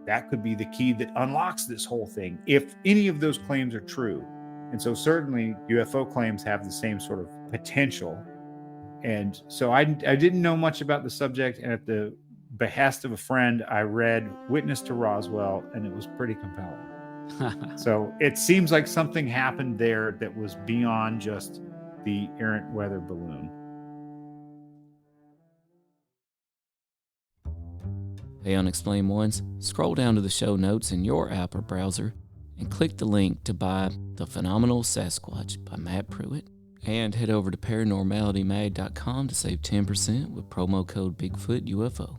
that could be the key that unlocks this whole thing, if any of those claims are true. And so certainly UFO claims have the same sort of potential. And so I didn't know much about the subject, and at the behest of a friend, I read Witness to Roswell, and it was pretty compelling. So it seems like something happened there that was beyond just the errant weather balloon. Hey, Unexplained Ones, scroll down to the show notes in your app or browser and click the link to buy The Phenomenal Sasquatch by Matt Pruitt. And head over to paranormalitymag.com to save 10% with promo code BigfootUFO.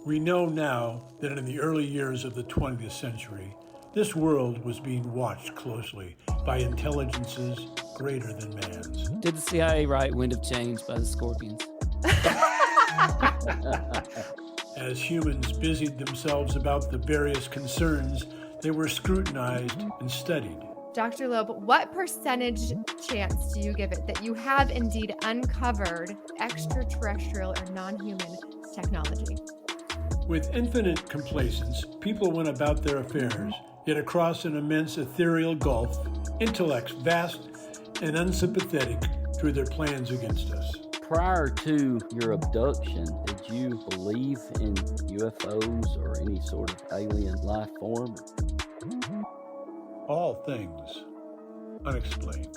We know now that in the early years of the 20th century, this world was being watched closely by intelligences greater than man's. Did the CIA write Wind of Change by the Scorpions? As humans busied themselves about the various concerns, they were scrutinized and studied. Dr. Loeb, what percentage chance do you give it that you have indeed uncovered extraterrestrial or non-human technology? With infinite complacence, people went about their affairs, yet across an immense ethereal gulf, intellects vast and unsympathetic drew their plans against us. Prior to your abduction, did you believe in UFOs or any sort of alien life form? All things unexplained.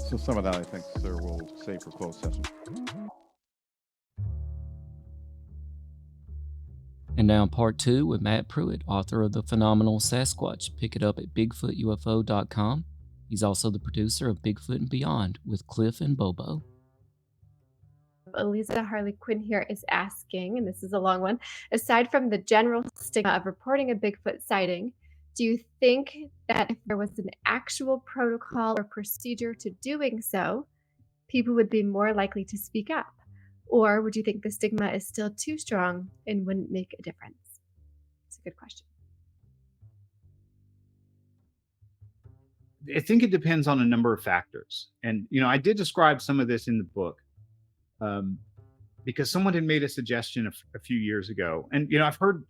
So some of that, I think, sir, we'll save for closed session. And now part 2 with Matt Pruitt, author of The Phenomenal Sasquatch. Pick it up at BigfootUFO.com. He's also the producer of Bigfoot and Beyond with Cliff and Bobo. Eliza Harley Quinn here is asking, and this is a long one, aside from the general stigma of reporting a Bigfoot sighting, do you think that if there was an actual protocol or procedure to doing so, people would be more likely to speak up? Or would you think the stigma is still too strong and wouldn't make a difference? It's a good question. I think it depends on a number of factors. And, I did describe some of this in the book because someone had made a suggestion a few years ago. And, I've heard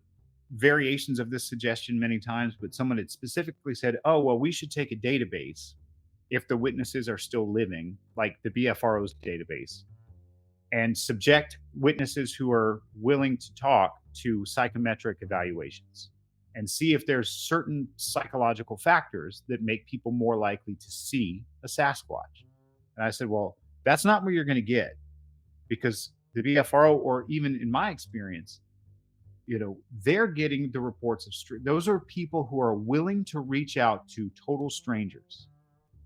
variations of this suggestion many times, but someone had specifically said, oh, well, we should take a database if the witnesses are still living, like the BFRO's database, and subject witnesses who are willing to talk to psychometric evaluations and see if there's certain psychological factors that make people more likely to see a Sasquatch. And I said, well, that's not where you're going to get, because the BFRO, or even in my experience, they're getting the reports of those are people who are willing to reach out to total strangers.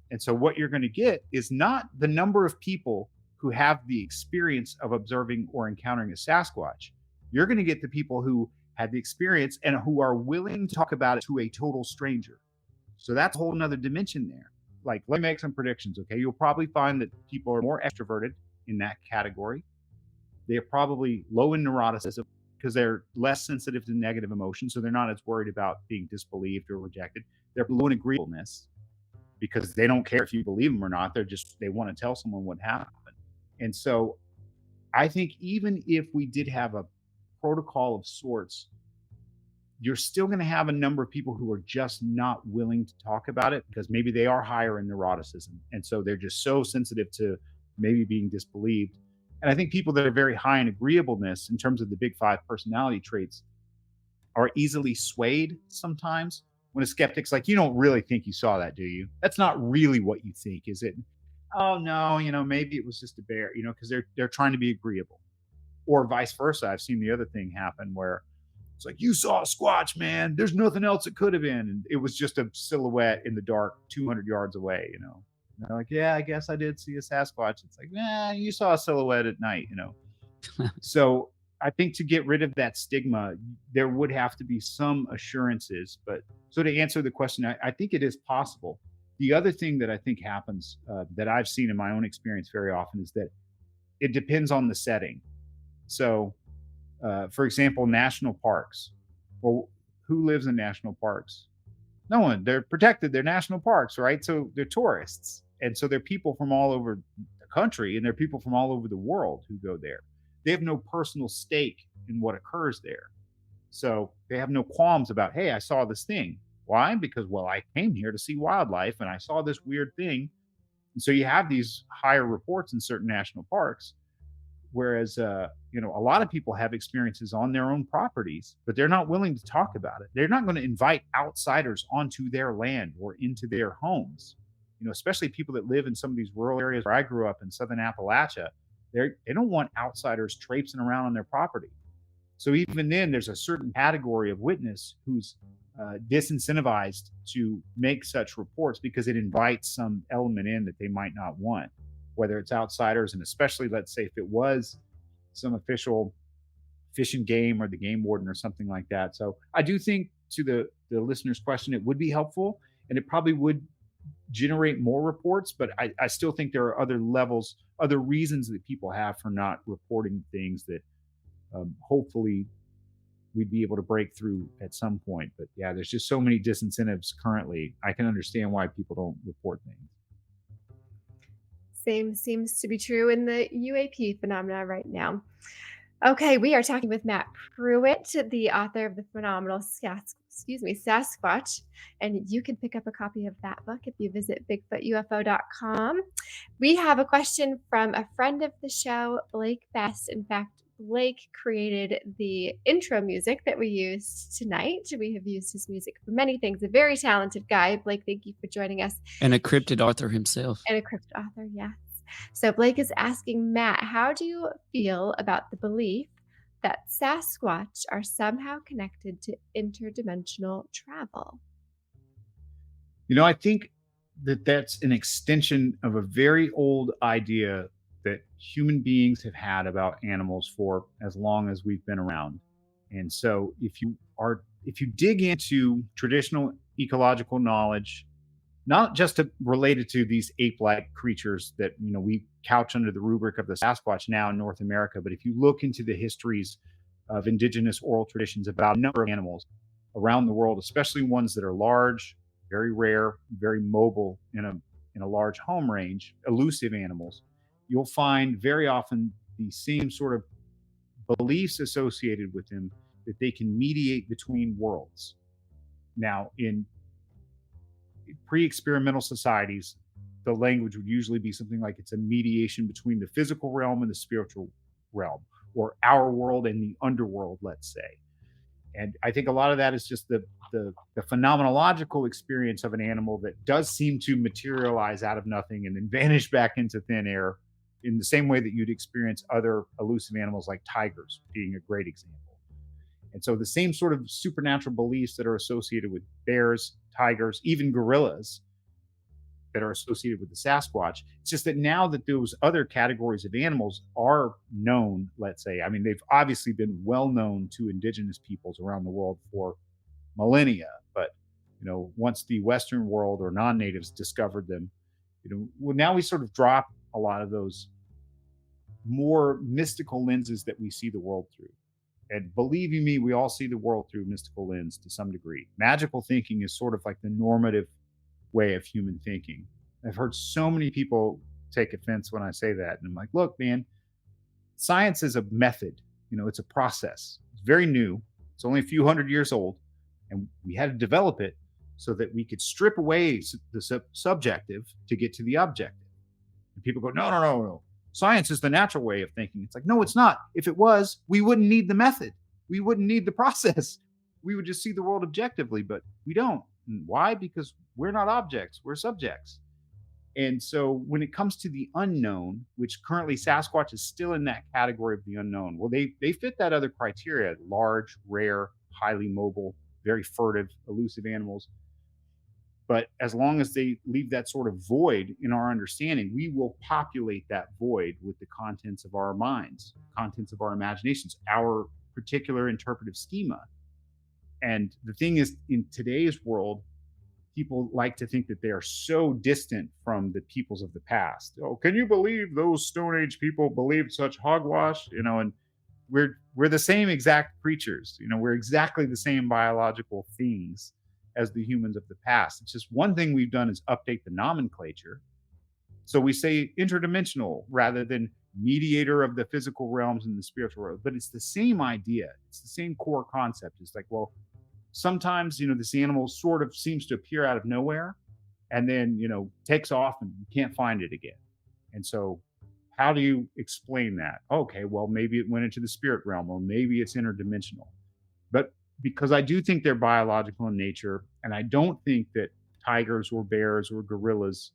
And so what you're going to get is not the number of people who have the experience of observing or encountering a Sasquatch. You're going to get the people who had the experience and who are willing to talk about it to a total stranger. So that's a whole nother dimension there. Like, let me make some predictions, okay? You'll probably find that people are more extroverted in that category. They're probably low in neuroticism because they're less sensitive to negative emotions, so they're not as worried about being disbelieved or rejected. They're low in agreeableness because they don't care if you believe them or not. They want to tell someone what happened. And so I think even if we did have a protocol of sorts, you're still going to have a number of people who are just not willing to talk about it because maybe they are higher in neuroticism. And so they're just so sensitive to maybe being disbelieved. And I think people that are very high in agreeableness in terms of the big 5 personality traits are easily swayed sometimes when a skeptic's like, you don't really think you saw that, do you? That's not really what you think, is it? Oh, no, maybe it was just a bear, because they're trying to be agreeable. Or vice versa. I've seen the other thing happen where it's like, you saw a Squatch, man. There's nothing else it could have been. And it was just a silhouette in the dark 200 yards away, And they're like, yeah, I guess I did see a Sasquatch. It's like, nah, you saw a silhouette at night, So I think to get rid of that stigma, there would have to be some assurances. But so to answer the question, I think it is possible. The other thing that I think happens that I've seen in my own experience very often is that it depends on the setting. So, for example, national parks. Well, who lives in national parks? No one. They're protected. They're national parks, right? So they're tourists. And so they're people from all over the country, and there are people from all over the world who go there. They have no personal stake in what occurs there. So they have no qualms about, hey, I saw this thing. Why? Because, well, I came here to see wildlife and I saw this weird thing. And so you have these higher reports in certain national parks, whereas, a lot of people have experiences on their own properties, but they're not willing to talk about it. They're not going to invite outsiders onto their land or into their homes. Especially people that live in some of these rural areas where I grew up in Southern Appalachia, they don't want outsiders traipsing around on their property. So even then, there's a certain category of witness who's disincentivized to make such reports because it invites some element in that they might not want, whether it's outsiders, and especially, let's say, if it was some official Fish and Game or the game warden or something like that. So I do think, to the listener's question, it would be helpful, and it probably would generate more reports, but I still think there are other levels, other reasons that people have for not reporting things that hopefully we'd be able to break through at some point. But yeah, there's just so many disincentives currently. I can understand why people don't report things. Same seems to be true in the UAP phenomena right now. Okay, we are talking with Matt Pruitt, the author of the phenomenal Sasquatch, and you can pick up a copy of that book if you visit bigfootufo.com. We have a question from a friend of the show, Blake Best. In fact, Blake created the intro music that we used tonight. We have used his music for many things. A very talented guy. Blake, thank you for joining us. And a cryptid author himself. And a cryptid author, yes. So Blake is asking, Matt, how do you feel about the belief that Sasquatch are somehow connected to interdimensional travel? I think that that's an extension of a very old idea that human beings have had about animals for as long as we've been around. And so if you dig into traditional ecological knowledge, not just related to these ape-like creatures that we couch under the rubric of the Sasquatch now in North America, but if you look into the histories of indigenous oral traditions about a number of animals around the world, especially ones that are large, very rare, very mobile in a large home range, elusive animals, you'll find very often the same sort of beliefs associated with them, that they can mediate between worlds. Now, in pre-experimental societies, the language would usually be something like it's a mediation between the physical realm and the spiritual realm, or our world and the underworld, let's say. And I think a lot of that is just the phenomenological experience of an animal that does seem to materialize out of nothing and then vanish back into thin air, in the same way that you'd experience other elusive animals like tigers being a great example. And so the same sort of supernatural beliefs that are associated with bears, tigers, even gorillas, that are associated with the Sasquatch. It's just that now that those other categories of animals are known, let's say, I mean, they've obviously been well known to indigenous peoples around the world for millennia, but once the Western world or non-natives discovered them, well, now we sort of drop a lot of those more mystical lenses that we see the world through. And believe you me, we all see the world through mystical lens to some degree. Magical thinking is sort of like the normative way of human thinking. I've heard so many people take offense when I say that. And I'm like, look, man, science is a method. It's a process. It's very new. It's only a few hundred years old. And we had to develop it so that we could strip away the subjective to get to the objective. And people go, no. Science is the natural way of thinking. It's like, no, it's not. If it was, we wouldn't need the method. We wouldn't need the process. We would just see the world objectively, but we don't. And why? Because we're not objects, we're subjects. And so when it comes to the unknown, which currently Sasquatch is still in that category of the unknown, well, they fit that other criteria: large, rare, highly mobile, very furtive, elusive animals. But as long as they leave that sort of void in our understanding, we will populate that void with the contents of our minds, contents of our imaginations, our particular interpretive schema. And the thing is, in today's world, people like to think that they are so distant from the peoples of the past. Oh, can you believe those Stone Age people believed such hogwash? And we're the same exact creatures. We're exactly the same biological things as the humans of the past. It's just one thing we've done is update the nomenclature. So we say interdimensional rather than mediator of the physical realms and the spiritual world. But it's the same idea. It's the same core concept. It's like, well, sometimes, this animal sort of seems to appear out of nowhere and then, takes off and you can't find it again. And so how do you explain that? Okay, well, maybe it went into the spirit realm or maybe it's interdimensional. But because I do think they're biological in nature, and I don't think that tigers or bears or gorillas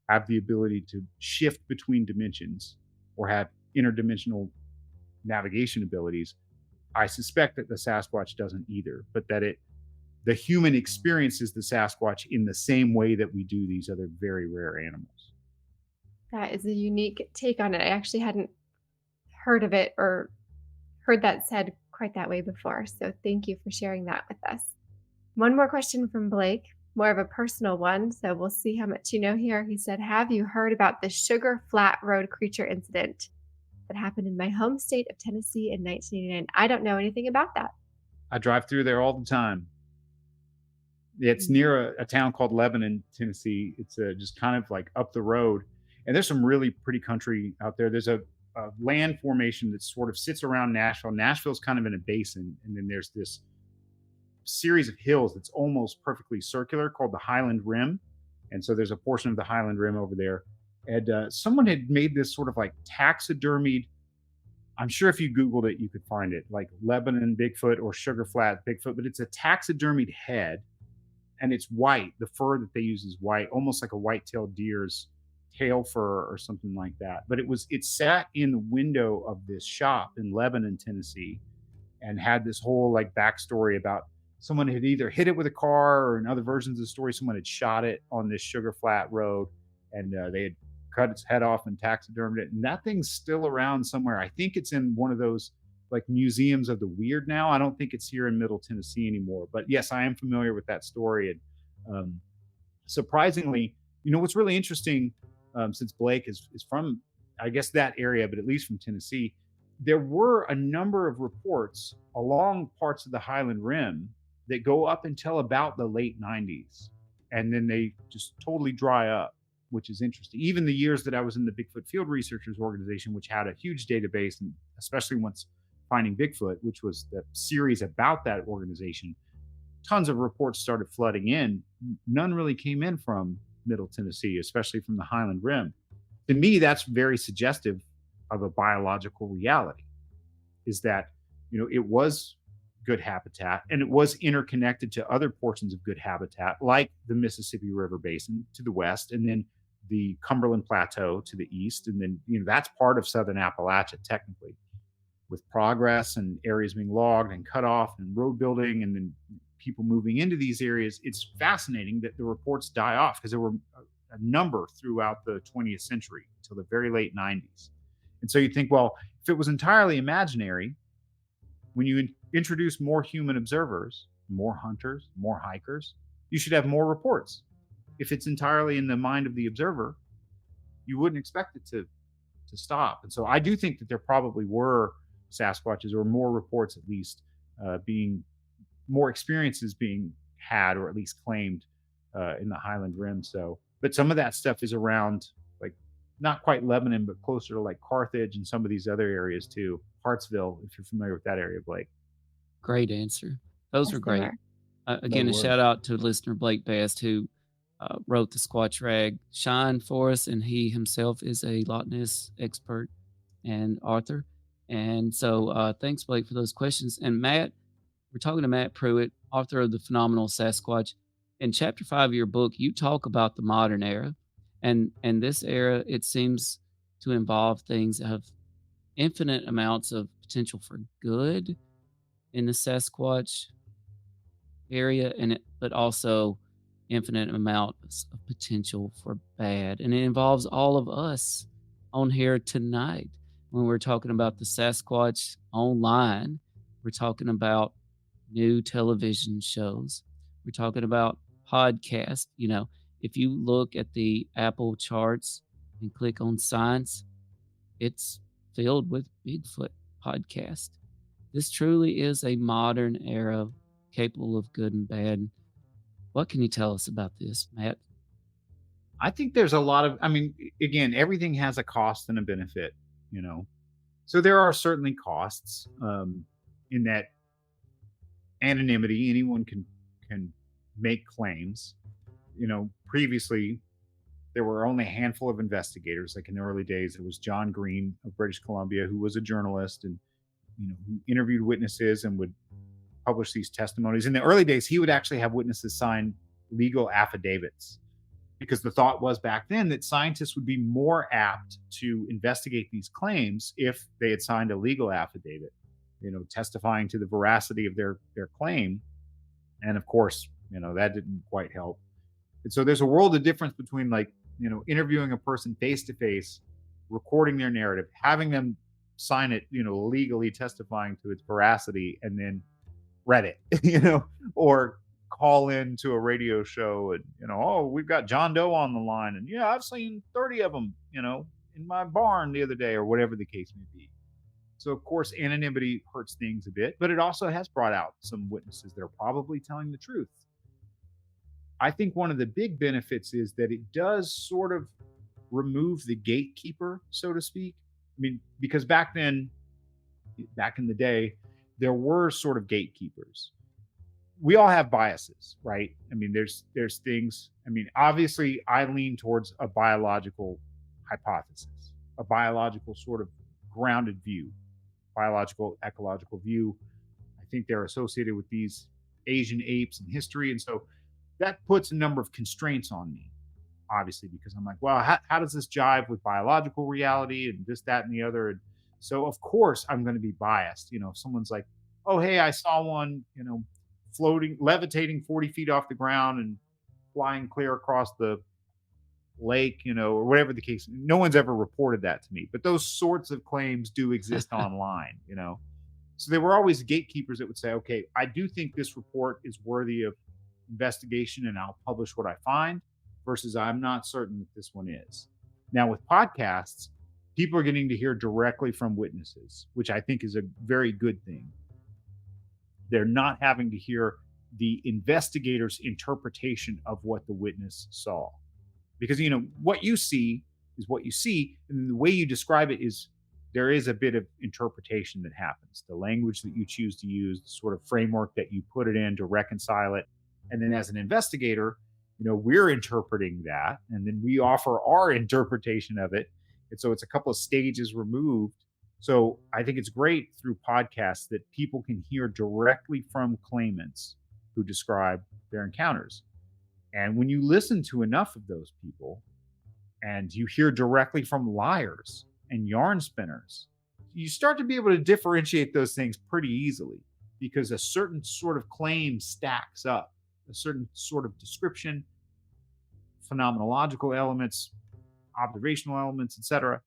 have the ability to shift between dimensions or have interdimensional navigation abilities. I suspect that the Sasquatch doesn't either, but that the human experiences the Sasquatch in the same way that we do these other very rare animals. That is a unique take on it. I actually hadn't heard of it or heard that said quite that way before. So thank you for sharing that with us. One more question from Blake, more of a personal one. So we'll see how much you know here. He said, have you heard about the Sugar Flat Road creature incident that happened in my home state of Tennessee in 1989? I don't know anything about that. I drive through there all the time. It's near a town called Lebanon, Tennessee. It's just kind of like up the road. And there's some really pretty country out there. There's a land formation that sort of sits around Nashville. Nashville's kind of in a basin. And then there's this series of hills that's almost perfectly circular called the Highland Rim. And so there's a portion of the Highland Rim over there. And someone had made this sort of like taxidermied. I'm sure if you Googled it, you could find it, like Lebanon Bigfoot or Sugar Flat Bigfoot, but it's a taxidermied head and it's white. The fur that they use is white, almost like a white-tailed deer's tail fur or something like that. But it sat in the window of this shop in Lebanon, Tennessee, and had this whole like backstory about someone had either hit it with a car, or in other versions of the story, someone had shot it on this Sugar Flat Road, and they had cut its head off and taxidermed it. And that thing's still around somewhere. I think it's in one of those like museums of the weird now. I don't think it's here in Middle Tennessee anymore. But yes, I am familiar with that story. And surprisingly, what's really interesting, since Blake is from, I guess, that area, but at least from Tennessee, there were a number of reports along parts of the Highland Rim that go up until about the late 90s. And then they just totally dry up, which is interesting. Even the years that I was in the Bigfoot Field Researchers Organization, which had a huge database, and especially once Finding Bigfoot, which was the series about that organization, tons of reports started flooding in. None really came in from Middle Tennessee, especially from the Highland Rim. To me, that's very suggestive of a biological reality, is that, it was good habitat and it was interconnected to other portions of good habitat, like the Mississippi River Basin to the west, and then the Cumberland Plateau to the east. And then, that's part of Southern Appalachia, technically, with progress and areas being logged and cut off and road building and then people moving into these areas. It's fascinating that the reports die off, because there were a number throughout the 20th century until the very late 90s. And so you think, well, if it was entirely imaginary, when you introduce more human observers, more hunters, more hikers, you should have more reports. If it's entirely in the mind of the observer, you wouldn't expect it to stop. And so I do think that there probably were Sasquatches, or more reports at least, more experiences being had, or at least claimed, in the Highland Rim. So, but some of that stuff is around, like, not quite Lebanon, but closer to like Carthage and some of these other areas too. Hartsville, if you're familiar with that area, Blake. Great answer. Those Yes, are they great. were. Again, They a were. shout out to listener Blake Bast, who wrote the Squatch Rag Shine for us, and he himself is a Loch Ness expert and author. And so thanks, Blake, for those questions. And Matt, we're talking to Matt Pruitt, author of The Phenomenal Sasquatch. In chapter 5 of your book, you talk about the modern era. And this era, it seems to involve things that have infinite amounts of potential for good in the Sasquatch area, but also infinite amounts of potential for bad. And it involves all of us on here tonight. When we're talking about the Sasquatch online, we're talking about new television shows. We're talking about podcasts. If you look at the Apple charts and click on science, it's filled with Bigfoot podcast. This truly is a modern era capable of good and bad. What can you tell us about this, Matt? I think there's a lot of, I mean, again, everything has a cost and a benefit, you know. So there are certainly costs in that anonymity. Anyone can make claims. You know, previously there were only a handful of investigators. Like in the early days, it was John Green of British Columbia, who was a journalist and who interviewed witnesses and would publish these testimonies. In the early days, he would actually have witnesses sign legal affidavits because the thought was back then that scientists would be more apt to investigate these claims if they had signed a legal affidavit, testifying to the veracity of their claim. And of course, that didn't quite help. And so there's a world of difference between like, interviewing a person face to face, recording their narrative, having them sign it, legally testifying to its veracity, and then read it, or call in to a radio show and, oh, we've got John Doe on the line. And yeah, I've seen 30 of them, in my barn the other day, or whatever the case may be. So, of course, anonymity hurts things a bit, but it also has brought out some witnesses that are probably telling the truth. I think one of the big benefits is that it does sort of remove the gatekeeper, so to speak. I mean, because back in the day, there were sort of gatekeepers. We all have biases, right? I mean, there's things. I mean, obviously, I lean towards a biological hypothesis, a biological sort of grounded view, biological ecological view. I think they're associated with these Asian apes in history, and so that puts a number of constraints on me, obviously, because I'm like, well, how does this jive with biological reality and this, that, and the other? And so, of course, I'm going to be biased. If someone's like, oh, hey, I saw one, floating, levitating 40 feet off the ground and flying clear across the lake, or whatever the case. No one's ever reported that to me, but those sorts of claims do exist online, So there were always gatekeepers that would say, okay, I do think this report is worthy of investigation and I'll publish what I find, versus I'm not certain that this one is. Now with podcasts, people are getting to hear directly from witnesses, which I think is a very good thing. They're not having to hear the investigator's interpretation of what the witness saw. Because, what you see is what you see, and the way you describe it is there is a bit of interpretation that happens. The language that you choose to use, the sort of framework that you put it in to reconcile it. And then as an investigator, we're interpreting that, and then we offer our interpretation of it. And so it's a couple of stages removed. So I think it's great through podcasts that people can hear directly from claimants who describe their encounters. And when you listen to enough of those people and you hear directly from liars and yarn spinners, you start to be able to differentiate those things pretty easily, because a certain sort of claim stacks up, a certain sort of description, phenomenological elements, observational elements, etc.,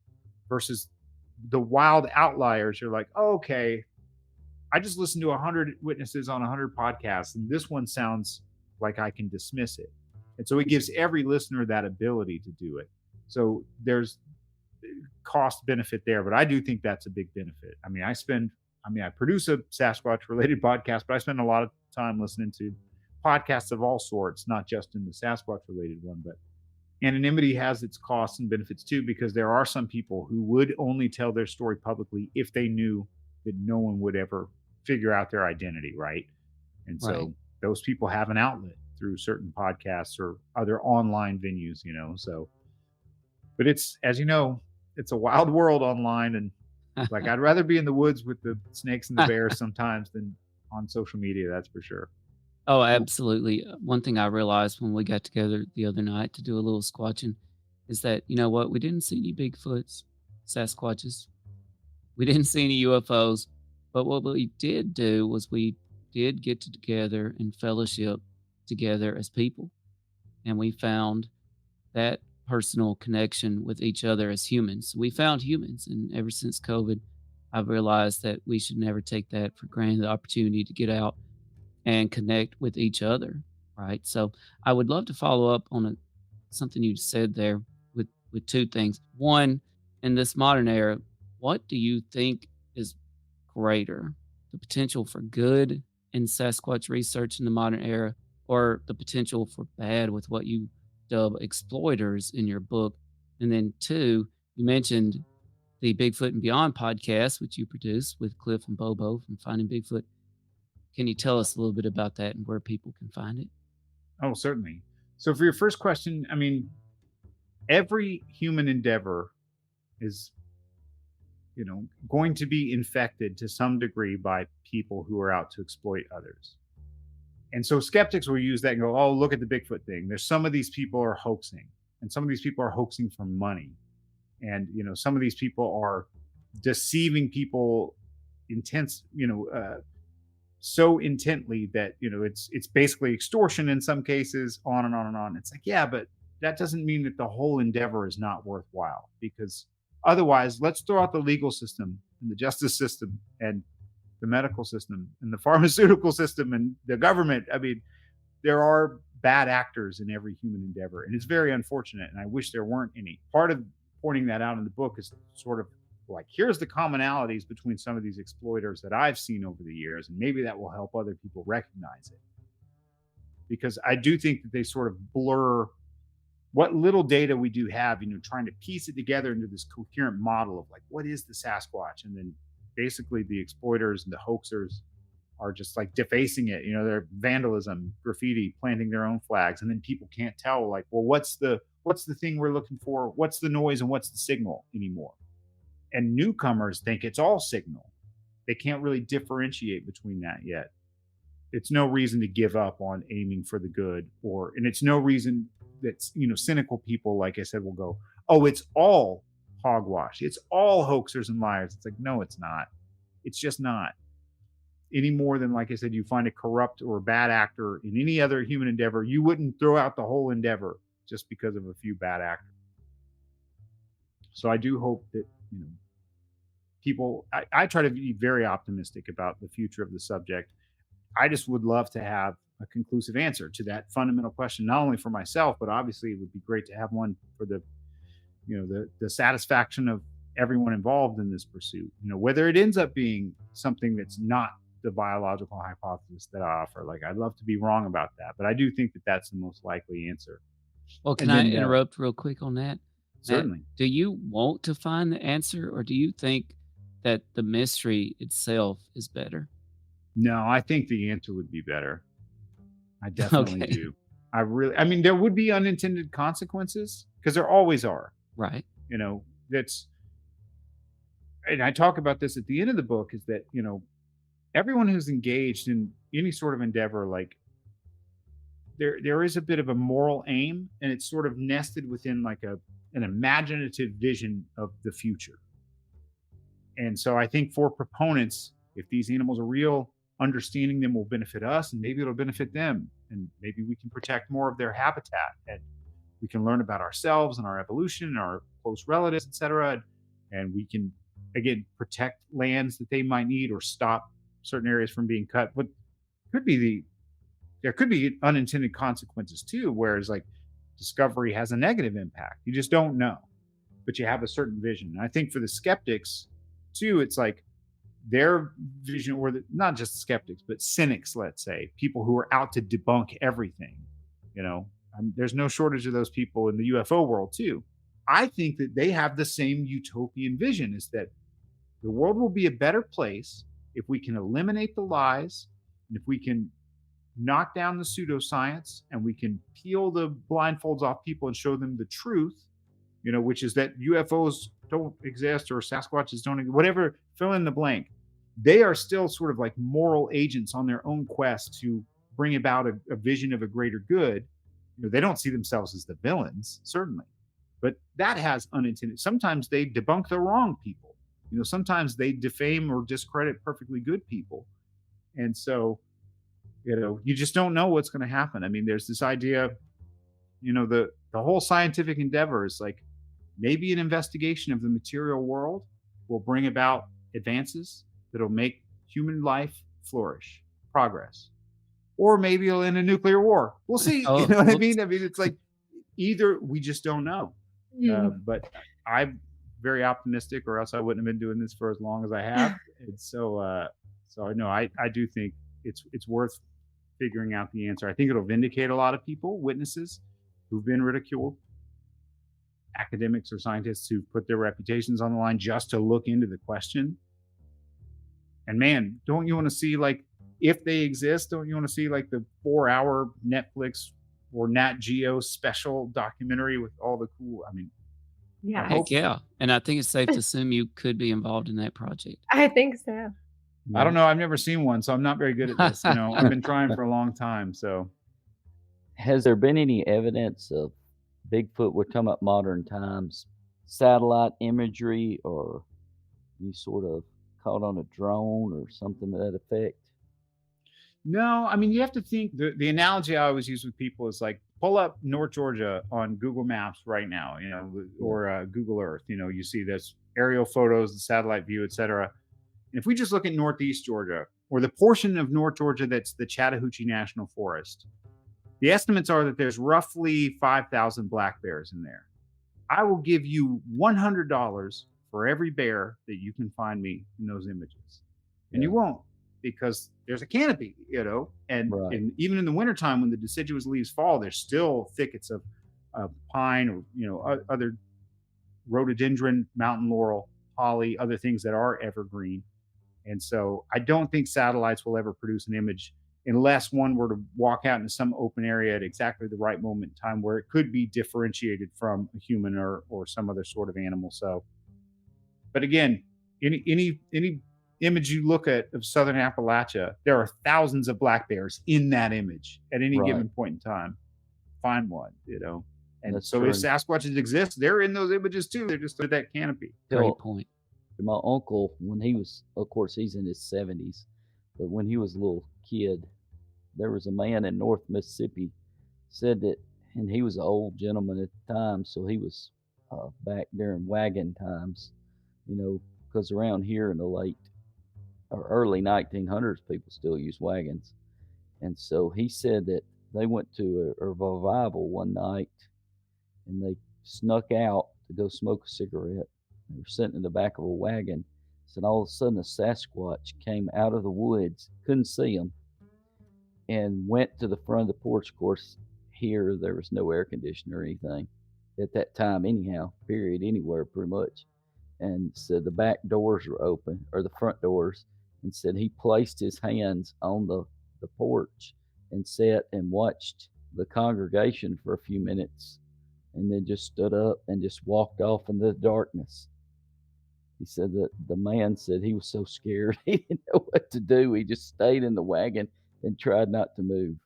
versus the wild outliers. You're like, oh, okay, I just listened to 100 witnesses on 100 podcasts, and this one sounds like I can dismiss it. And so it gives every listener that ability to do it. So there's cost benefit there, but I do think that's a big benefit. I mean, I produce a Sasquatch related podcast, but I spend a lot of time listening to podcasts of all sorts, not just in the Sasquatch related one. But anonymity has its costs and benefits too, because there are some people who would only tell their story publicly if they knew that no one would ever figure out their identity, right? And so Right. those people have an outlet through certain podcasts or other online venues, so, but it's, as you know, it's a wild world online, and like I'd rather be in the woods with the snakes and the bears sometimes than on social media, that's for sure. Oh, absolutely. One thing I realized when we got together the other night to do a little squatching is that, you know what? We didn't see any Bigfoots, Sasquatches. We didn't see any UFOs. But what we did do was we did get together and fellowship together as people. And we found that personal connection with each other as humans. We found humans. And ever since COVID, I've realized that we should never take that for granted, the opportunity to get out and connect with each other, right? So I would love to follow up on something you said there with two things. One, in this modern era, what do you think is greater, the potential for good in Sasquatch research in the modern era, or the potential for bad with what you dub exploiters in your book? And then two, you mentioned the Bigfoot and Beyond podcast, which you produce with Cliff and Bobo from Finding Bigfoot. Can you tell us a little bit about that and where people can find it? Oh, certainly. So for your first question, I mean, every human endeavor is, going to be infected to some degree by people who are out to exploit others. And so skeptics will use that and go, oh, look at the Bigfoot thing. There's some of these people are hoaxing, and some of these people are hoaxing for money. And, some of these people are deceiving people so intently that, it's basically extortion in some cases, on and on and on. It's like, yeah, but that doesn't mean that the whole endeavor is not worthwhile, because otherwise, let's throw out the legal system and the justice system and the medical system and the pharmaceutical system and the government. I mean, there are bad actors in every human endeavor, and it's very unfortunate. And I wish there weren't any. Part of pointing that out in the book is sort of like, here's the commonalities between some of these exploiters that I've seen over the years, and maybe that will help other people recognize it. Because I do think that they sort of blur what little data we do have, trying to piece it together into this coherent model of like, what is the Sasquatch? And then basically the exploiters and the hoaxers are just like defacing it. They're vandalism, graffiti, planting their own flags. And then people can't tell like, well, what's the thing we're looking for? What's the noise and what's the signal anymore? And newcomers think it's all signal. They can't really differentiate between that yet. It's no reason to give up on aiming for the good, and it's no reason that, cynical people, like I said, will go, oh, it's all hogwash. It's all hoaxers and liars. It's like, no, it's not. It's just not. Any more than, like I said, you find a corrupt or a bad actor in any other human endeavor, you wouldn't throw out the whole endeavor just because of a few bad actors. So I do hope that, people, I try to be very optimistic about the future of the subject. I just would love to have a conclusive answer to that fundamental question, not only for myself, but obviously it would be great to have one for the satisfaction of everyone involved in this pursuit. Whether it ends up being something that's not the biological hypothesis that I offer. Like, I'd love to be wrong about that, but I do think that that's the most likely answer. Well, can And I then, interrupt real quick on that? Matt, certainly. do you want to find the answer, or do you think that the mystery itself is better? No, I think the answer would be better. I definitely Okay. do. I mean, there would be unintended consequences, because there always are. Right. That's, and I talk about this at the end of the book, is that, everyone who's engaged in any sort of endeavor, like, there is a bit of a moral aim, and it's sort of nested within like an imaginative vision of the future. And so I think for proponents, if these animals are real, understanding them will benefit us, and maybe it'll benefit them, and maybe we can protect more of their habitat, and we can learn about ourselves and our evolution and our close relatives, etc. And we can, again, protect lands that they might need, or stop certain areas from being cut. But there could be unintended consequences too, whereas like discovery has a negative impact. You just don't know, but you have a certain vision. And I think for the skeptics too, it's like their vision, or not just skeptics, but cynics, let's say, people who are out to debunk everything. There's no shortage of those people in the UFO world too. I think that they have the same utopian vision, is that the world will be a better place if we can eliminate the lies, and if we can knock down the pseudoscience, and we can peel the blindfolds off people and show them the truth, which is that UFOs don't exist, or Sasquatches don't, whatever, fill in the blank. They are still sort of like moral agents on their own quest to bring about a vision of a greater good. They don't see themselves as the villains, certainly, but that has unintended. Sometimes they debunk the wrong people. Sometimes they defame or discredit perfectly good people. And so, you just don't know what's going to happen. I mean, there's this idea, the whole scientific endeavor is like, maybe an investigation of the material world will bring about advances that'll make human life flourish, progress. Or maybe it'll end a nuclear war. We'll see. Oh, You know what I whoops. mean? I mean, it's like, either we just don't know. But I'm very optimistic, or else I wouldn't have been doing this for as long as I have. And so I know I do think it's worth figuring out the answer. I think it'll vindicate a lot of people, witnesses who've been ridiculed, academics or scientists who've put their reputations on the line just to look into the question. And man, don't you want to see, like, if they exist, don't you want to see like the 4-hour Netflix or Nat Geo special documentary with all the cool, I mean, I Yeah, hope, Heck yeah. And I think it's safe to assume you could be involved in that project. I think so. I don't know. I've never seen one, so I'm not very good at this. You know, I've been trying for a long time. So Has there been any evidence of Bigfoot? We're talking about modern times, satellite imagery, or you sort of caught on a drone or something to that effect? no, I mean, you have to think, the analogy I always use with people is like, pull up North Georgia on Google Maps right now, you know, Yeah. or Google Earth. You know, you see this aerial photos, the satellite view, etc. And if we just look at Northeast Georgia, or the portion of North Georgia that's the Chattahoochee National Forest, the estimates are that there's roughly 5,000 black bears in there. I will give you $100 for every bear that you can find me in those images. And you Yeah. won't, because there's a canopy, you know, Right. and even in the wintertime when the deciduous leaves fall, there's still thickets of pine, or, you know, other rhododendron, mountain laurel, holly, other things that are evergreen. And so I don't think satellites will ever produce an image unless one were to walk out into some open area at exactly the right moment in time where it could be differentiated from a human or some other sort of animal. So, but again, any image you look at of southern Appalachia, there are thousands of black bears in that image at any Right. given point in time. Find one, you know. And That's so true. if Sasquatches exist, they're in those images too. They're just under that canopy. Great Tell point. my uncle, when he was, of course, he's in his 70s, but when he was a little kid, there was a man in North Mississippi said that, and he was an old gentleman at the time, so he was back during wagon times, you know, because around here in the late or early 1900s, people still use wagons. And so he said that they went to a revival one night and they snuck out to go smoke a cigarette. They were sitting in the back of a wagon. So all of a sudden, a Sasquatch came out of the woods, couldn't see him, and went to the front of the porch. Of course, here there was no air conditioner or anything at that time, anyhow, period, anywhere pretty much. And said the back doors were open, or the front doors, and said he placed his hands on the porch and sat and watched the congregation for a few minutes and then just stood up and just walked off into the darkness. He said that the man said he was so scared he didn't know what to do. He just stayed in the wagon and tried not to move.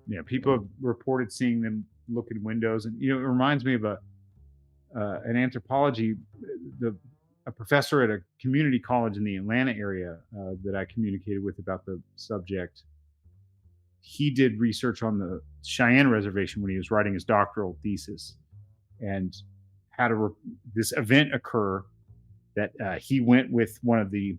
Yeah, people have reported seeing them look in windows, and you know, it reminds me of an anthropology, a professor at a community college in the Atlanta area that I communicated with about the subject. He did research on the Cheyenne Reservation when he was writing his doctoral thesis, and had this event occur that he went with one of the,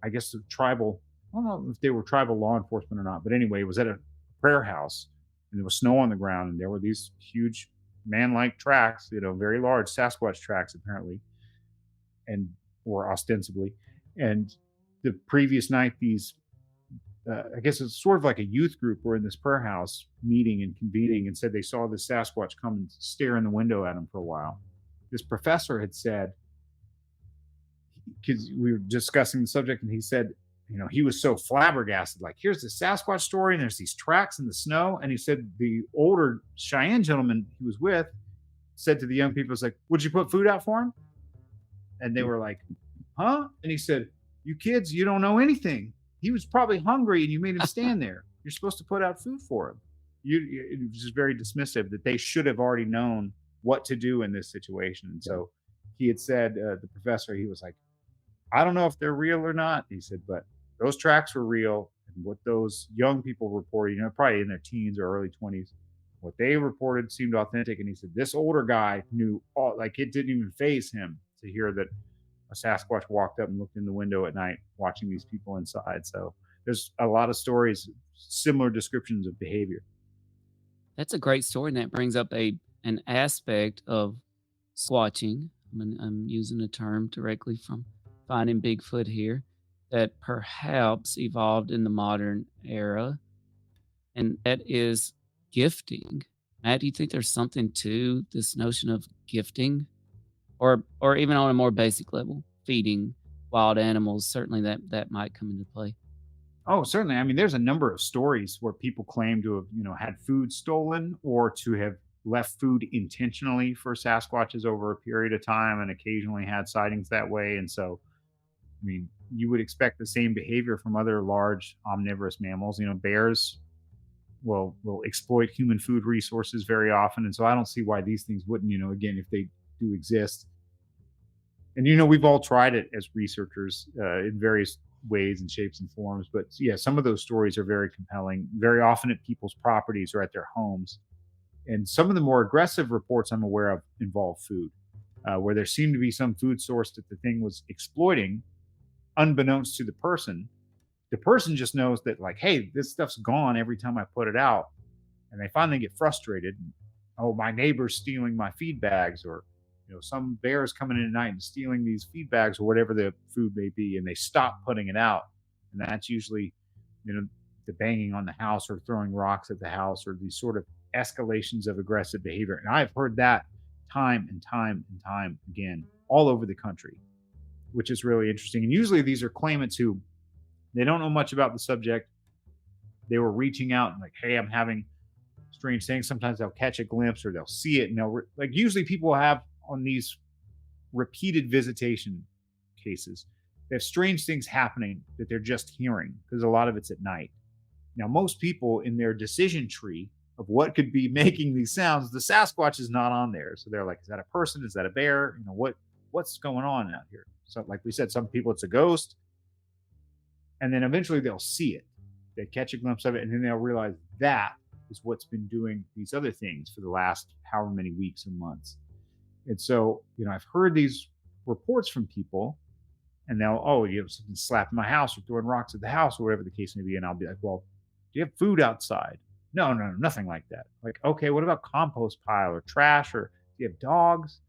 I guess, the tribal. I don't know if they were tribal law enforcement or not, but anyway, it was at a prayer house, and there was snow on the ground, and there were these huge man-like tracks, you know, very large Sasquatch tracks apparently, and or ostensibly. And the previous night, these I guess it's sort of like a youth group were in this prayer house meeting and convening, and said they saw this Sasquatch come and stare in the window at them for a while. This professor had said, because we were discussing the subject, and he said, you know, he was so flabbergasted, like, here's the Sasquatch story, and there's these tracks in the snow. And he said the older Cheyenne gentleman he was with said to the young people, "It's like, would you put food out for him?" And they were like, "Huh?" And he said, "You kids, you don't know anything. He was probably hungry, and you made him stand there. You're supposed to put out food for him." It was just very dismissive that they should have already known what to do in this situation. And so he had said, the professor, he was like, "I don't know if they're real or not." He said, "But those tracks were real. And what those young people reported, you know, probably in their teens or early 20s, what they reported seemed authentic." And he said, this older guy knew all, like, it didn't even faze him to hear that a Sasquatch walked up and looked in the window at night watching these people inside. So there's a lot of stories, similar descriptions of behavior. That's a great story, and that brings up an aspect of squatching. I'm using a term directly from Finding Bigfoot here, that perhaps evolved in the modern era, and that is gifting. Matt, do you think there's something to this notion of gifting, or even on a more basic level, feeding wild animals? Certainly, that might come into play. Oh, certainly. I mean, there's a number of stories where people claim to have, had food stolen or to have left food intentionally for Sasquatches over a period of time and occasionally had sightings that way. And so, I mean, you would expect the same behavior from other large omnivorous mammals. Bears will exploit human food resources very often. And so I don't see why these things wouldn't, again, if they do exist. And we've all tried it as researchers in various ways and shapes and forms. But yeah, some of those stories are very compelling, very often at people's properties or at their homes. And some of the more aggressive reports I'm aware of involve food, where there seemed to be some food source that the thing was exploiting, unbeknownst to the person. The person just knows that, like, hey, this stuff's gone every time I put it out. And they finally get frustrated. Oh, my neighbor's stealing my feed bags, or some bears coming in at night and stealing these feed bags or whatever the food may be, and they stop putting it out. And that's usually, the banging on the house or throwing rocks at the house or these sort of escalations of aggressive behavior. And I've heard that time and time and time again all over the country, which is really interesting. And usually these are claimants who they don't know much about the subject. They were reaching out and like, hey, I'm having strange things. Sometimes they'll catch a glimpse or they'll see it, and like usually people have on these repeated visitation cases, they have strange things happening that they're just hearing because a lot of it's at night. Now, most people in their decision tree of what could be making these sounds, the Sasquatch is not on there. So they're like, is that a person? Is that a bear? What's going on out here? So, like we said, some people it's a ghost, and then eventually they'll see it. They catch a glimpse of it, and then they'll realize that is what's been doing these other things for the last however many weeks and months. And so, I've heard these reports from people, and they'll, something slapping my house or throwing rocks at the house or whatever the case may be. And I'll be like, well, do you have food outside? No, nothing like that. Like, okay, what about compost pile or trash, or do you have dogs?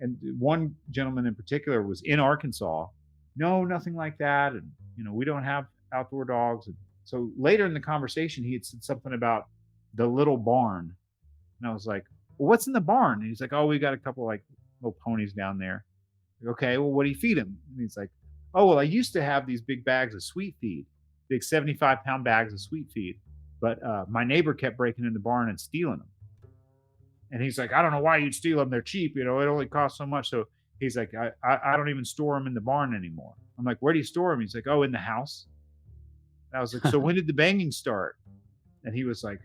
And one gentleman in particular was in Arkansas. No, nothing like that. And, we don't have outdoor dogs. And so later in the conversation, he had said something about the little barn. And I was like, well, what's in the barn? And he's like, oh, we got a couple like little ponies down there. Like, okay, well, what do you feed them? And he's like, oh, well, I used to have these big bags of sweet feed, big 75-pound bags of sweet feed. But my neighbor kept breaking in the barn and stealing them. And he's like, I don't know why you'd steal them. They're cheap. It only costs so much. So he's like, I don't even store them in the barn anymore. I'm like, where do you store them? He's like, oh, in the house. And I was like, so when did the banging start? And he was like,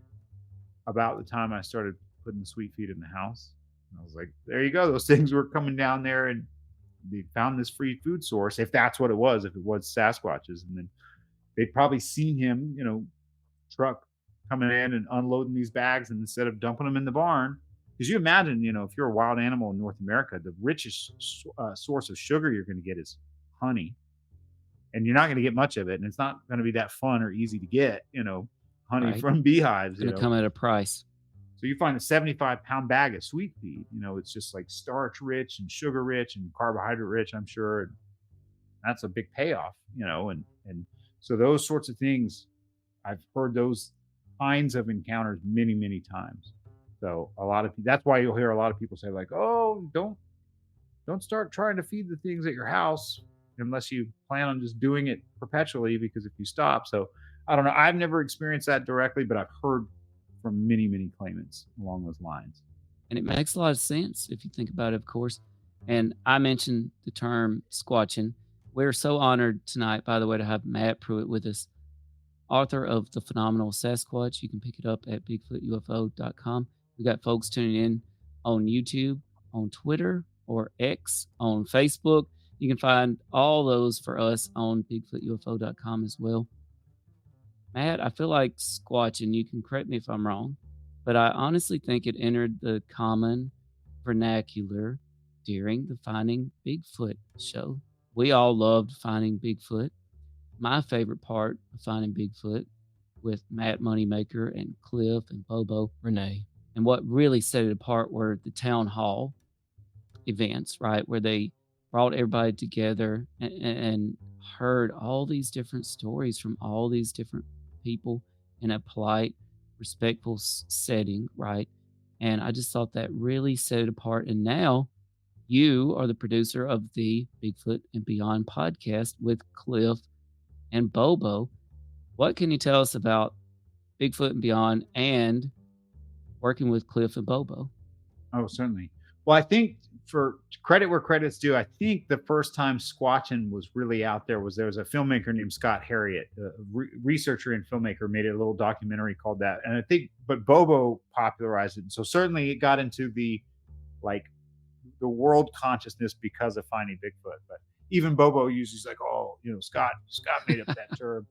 about the time I started putting the sweet feed in the house. And I was like, there you go. Those things were coming down there, and they found this free food source, if that's what it was, if it was Sasquatches. And then they'd probably seen him, truck coming in and unloading these bags, and instead of dumping them in the barn, because you imagine, if you're a wild animal in North America, the richest source of sugar you're going to get is honey. And you're not going to get much of it. And it's not going to be that fun or easy to get, honey Right. from beehives. It's going to come at a price. So you find a 75-pound bag of sweet feed, it's just like starch rich and sugar rich and carbohydrate rich, I'm sure. And that's a big payoff, and so those sorts of things, I've heard those kinds of encounters many, many times. So that's why you'll hear a lot of people say like, oh, don't start trying to feed the things at your house unless you plan on just doing it perpetually, because if you stop. So I don't know. I've never experienced that directly, but I've heard from many, many claimants along those lines. And it makes a lot of sense if you think about it, of course. And I mentioned the term squatching. We're so honored tonight, by the way, to have Matt Pruitt with us, author of The Phenomenal Sasquatch. You can pick it up at bigfootufo.com. We got folks tuning in on YouTube, on Twitter, or X, on Facebook. You can find all those for us on bigfootufo.com as well. Matt, I feel like squatching, you can correct me if I'm wrong, but I honestly think it entered the common vernacular during the Finding Bigfoot show. We all loved Finding Bigfoot. My favorite part of Finding Bigfoot with Matt Moneymaker and Cliff and Bobo Renee. And what really set it apart were the town hall events, right? Where they brought everybody together and heard all these different stories from all these different people in a polite, respectful setting, right? And I just thought that really set it apart. And now you are the producer of the Bigfoot and Beyond podcast with Cliff and Bobo. What can you tell us about Bigfoot and Beyond and working with Cliff and Bobo? Oh, certainly. Well, I think for credit where credit's due, I think the first time Squatchin was really out there was a filmmaker named Scott Harriet, a researcher and filmmaker, made a little documentary called that. And I think, but Bobo popularized it. So certainly it got into like the world consciousness because of finding Bigfoot. But even Bobo uses like, oh, Scott made up that term.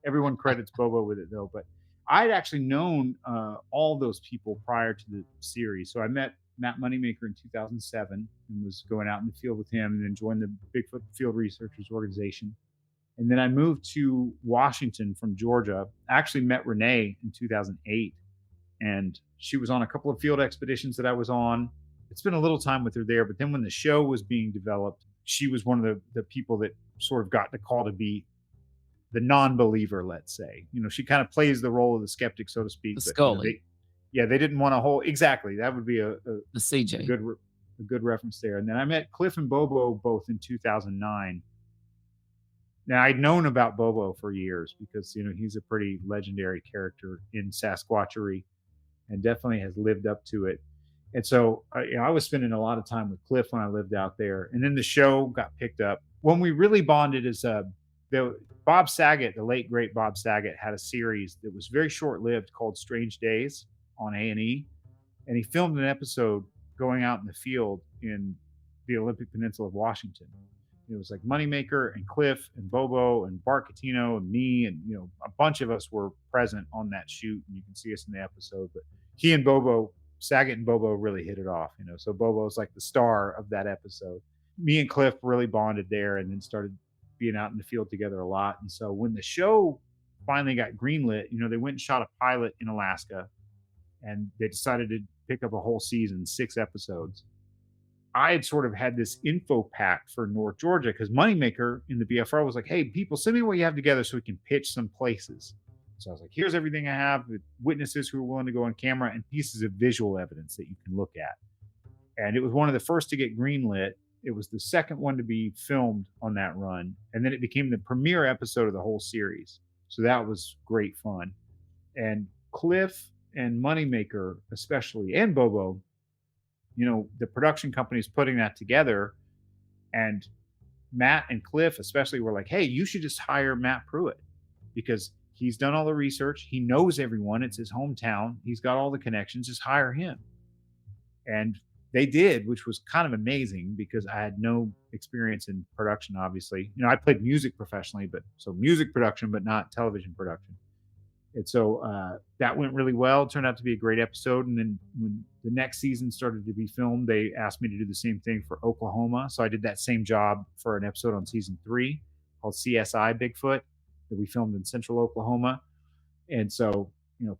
Everyone credits Bobo with it though. But I'd actually known all those people prior to the series. So I met Matt Moneymaker in 2007 and was going out in the field with him, and then joined the Bigfoot Field Researchers Organization. And then I moved to Washington from Georgia. I actually met Renee in 2008, and she was on a couple of field expeditions that I was on. It's been a little time with her there, but then when the show was being developed, she was one of the people that sort of got the call to be the non-believer, let's say. She kind of plays the role of the skeptic, so to speak. The But, Scully, they didn't want a whole exactly. That would be a the CJ. good reference there. And then I met Cliff and Bobo both in 2009. Now I'd known about Bobo for years because he's a pretty legendary character in Sasquatchery, and definitely has lived up to it. And so I was spending a lot of time with Cliff when I lived out there, and then the show got picked up. When we really bonded is Bob Saget, the late great Bob Saget, had a series that was very short lived called Strange Days on A&E, and he filmed an episode going out in the field in the Olympic Peninsula of Washington. It was like Moneymaker and Cliff and Bobo and Bart Catino and me, and a bunch of us were present on that shoot, and you can see us in the episode. But he and Bobo, Saget and Bobo, really hit it off. So Bobo's like the star of that episode. Me and Cliff really bonded there, and then started being out in the field together a lot. And so when the show finally got greenlit, they went and shot a pilot in Alaska, and they decided to pick up a whole season, 6 episodes. I had sort of had this info pack for North Georgia because Moneymaker in the BFR was like, hey, people, send me what you have together so we can pitch some places. So I was like, here's everything I have with witnesses who are willing to go on camera and pieces of visual evidence that you can look at. And it was one of the first to get greenlit. It was the second one to be filmed on that run. And then it became the premiere episode of the whole series. So that was great fun. And Cliff and Moneymaker, especially, and Bobo, the production company's putting that together. And Matt and Cliff, especially, were like, hey, you should just hire Matt Pruitt because he's done all the research. He knows everyone. It's his hometown. He's got all the connections. Just hire him. And they did, which was kind of amazing because I had no experience in production, obviously. I played music professionally, so music production, but not television production. And so that went really well. It turned out to be a great episode. And then when the next season started to be filmed, they asked me to do the same thing for Oklahoma. So I did that same job for an episode on season 3 called CSI Bigfoot that we filmed in central Oklahoma. And so,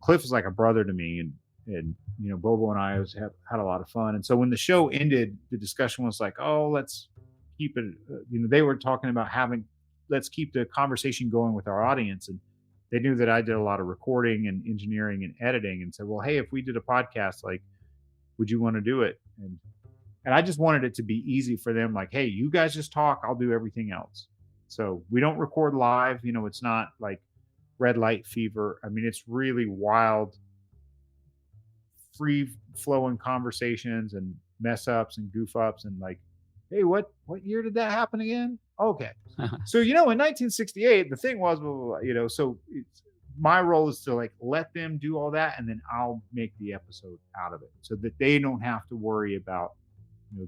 Cliff is like a brother to me, and Bobo and I have had a lot of fun. And so when the show ended, the discussion was like, oh, let's keep it, they were talking about let's keep the conversation going with our audience. And they knew that I did a lot of recording and engineering and editing, and said, well, hey, if we did a podcast, like, would you want to do it? And I just wanted it to be easy for them. Like, hey, you guys just talk, I'll do everything else. So we don't record live. It's not like Red Light Fever. I mean, it's really wild, free flowing conversations and mess ups and goof ups and like, hey, what year did that happen again? Okay. So, in 1968, the thing was, blah, blah, blah, so my role is to like let them do all that, and then I'll make the episode out of it so that they don't have to worry about,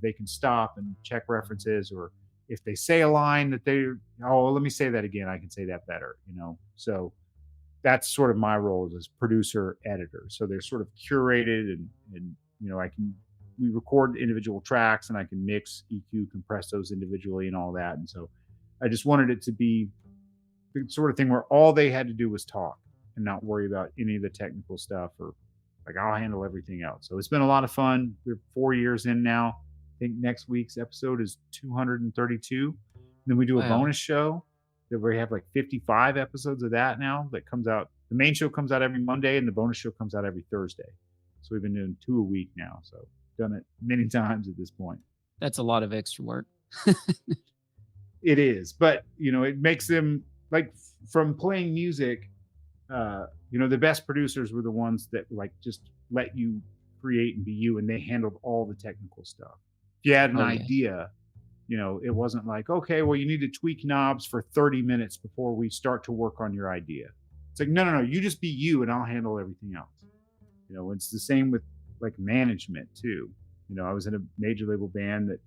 they can stop and check references, or if they say a line that let me say that again, I can say that better, So that's sort of my role as producer editor. So they're sort of curated and we record individual tracks, and I can mix, EQ, compress those individually and all that. And so I just wanted it to be the sort of thing where all they had to do was talk and not worry about any of the technical stuff, or like, I'll handle everything else. So it's been a lot of fun. We're 4 years in now. I think next week's episode is 232. And then we do a bonus show that we have like 55 episodes of that now that comes out. The main show comes out every Monday, and the bonus show comes out every Thursday. So we've been doing 2 a week now. So done it many times at this point. That's a lot of extra work. It is, but it makes them like from playing music. The best producers were the ones that like just let you create and be you, and they handled all the technical stuff. If you had an Oh yeah. idea, it wasn't like, okay, well, you need to tweak knobs for 30 minutes before we start to work on your idea. It's like, no, you just be you and I'll handle everything else. It's the same with like management too. I was in a major label band that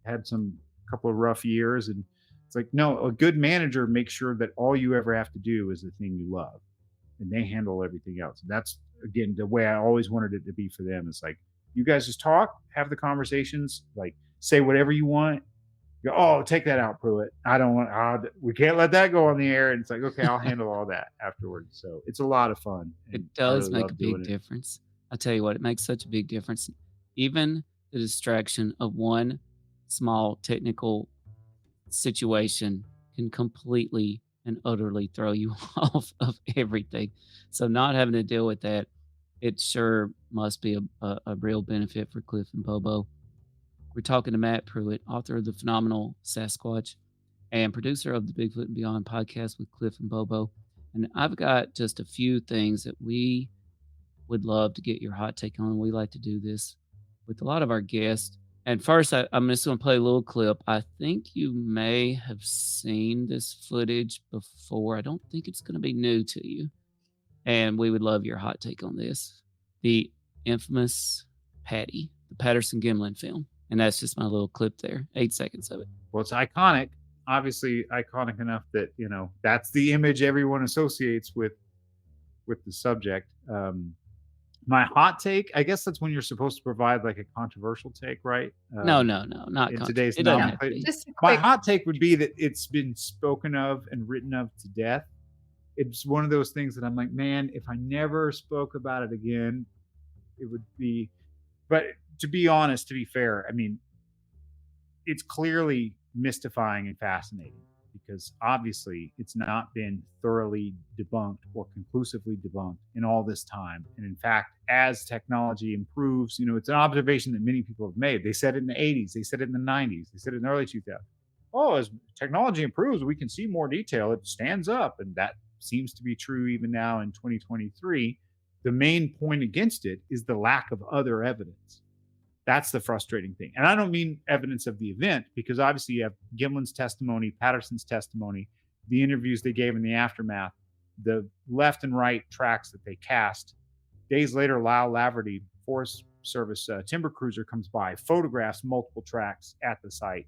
had some couple of rough years, and it's like, no, a good manager makes sure that all you ever have to do is the thing you love, and they handle everything else. And that's again the way I always wanted it to be for them. It's like, you guys just talk, have the conversations, like say whatever you want. Go, oh, take that out, Pruitt. I don't want. We can't let that go on the air. And it's like, okay, I'll handle all that afterwards. So it's a lot of fun. It And I does really make a love big doing it. difference. I tell you what, it makes such a big difference. Even the distraction of one small technical situation can completely and utterly throw you off of everything. So not having to deal with that, it sure must be a real benefit for Cliff and Bobo. We're talking to Matt Pruitt, author of the phenomenal Sasquatch and producer of the Bigfoot and Beyond podcast with Cliff and Bobo. And I've got just a few things that we would love to get your hot take on. We like to do this with a lot of our guests. And first, I'm just going to play a little clip. I think you may have seen this footage before. I don't think it's going to be new to you. And we would love your hot take on this. The infamous Patty, the Patterson Gimlin film. And that's just my little clip there. 8 seconds of it. Well, it's iconic, obviously iconic enough that, that's the image everyone associates with the subject. My hot take, I guess that's when you're supposed to provide like a controversial take, right? No, not in contra- today's It doesn't have to be. Just a My quick hot take would be that it's been spoken of and written of to death. It's one of those things that I'm like, man, if I never spoke about it again, it would be. But to be honest, to be fair, I mean, it's clearly mystifying and fascinating because obviously it's not been thoroughly debunked or conclusively debunked in all this time. And in fact, as technology improves, it's an observation that many people have made. They said it in the 80s, they said it in the 90s, they said it in the early 2000s. Oh, as technology improves, we can see more detail. It stands up. And that seems to be true even now in 2023. The main point against it is the lack of other evidence. That's the frustrating thing. And I don't mean evidence of the event, because obviously you have Gimlin's testimony, Patterson's testimony, the interviews they gave in the aftermath, the left and right tracks that they cast. Days later, Lyle Laverty, Forest Service timber cruiser, comes by, photographs multiple tracks at the site.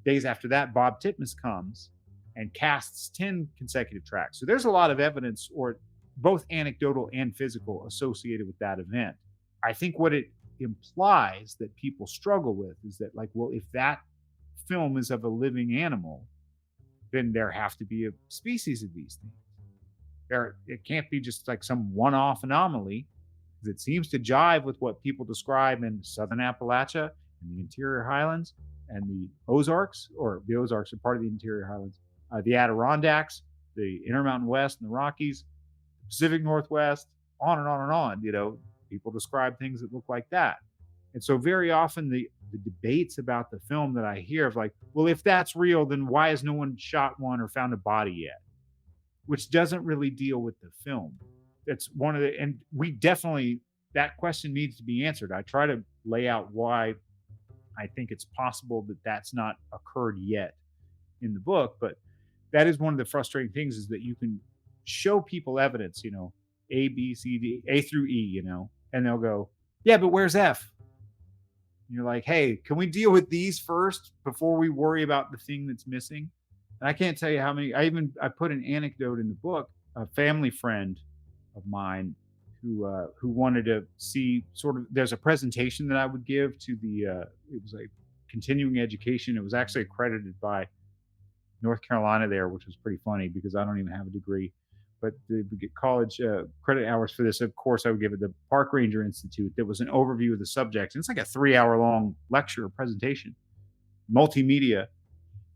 Days after that, Bob Titmus comes and casts 10 consecutive tracks. So there's a lot of evidence, or both anecdotal and physical, associated with that event. I think what it implies that people struggle with is that, like, well, if that film is of a living animal, then there have to be a species of these things. It can't be just like some one-off anomaly, because it seems to jive with what people describe in southern Appalachia and the interior highlands and the Ozarks, or the Ozarks are part of the interior highlands, the Adirondacks, the Intermountain West and the Rockies, Pacific Northwest, on and on and on. People describe things that look like that. And so very often the debates about the film that I hear of, like, well, if that's real, then why has no one shot one or found a body yet? Which doesn't really deal with the film. That's one of the, and we definitely, that question needs to be answered. I try to lay out why I think it's possible that that's not occurred yet in the book. But that is one of the frustrating things, is that you can show people evidence, A, B, C, D, A through E, and they'll go, yeah, but where's F? And you're like, hey, can we deal with these first before we worry about the thing that's missing? And I can't tell you how many, I put an anecdote in the book. A family friend of mine who wanted to see sort of, there's a presentation that I would give to it was a continuing education. It was actually accredited by North Carolina there, which was pretty funny because I don't even have a degree. But we get college credit hours for this. Of course, I would give it the Park Ranger Institute. That was an overview of the subjects. And it's like a 3-hour long lecture or presentation, multimedia.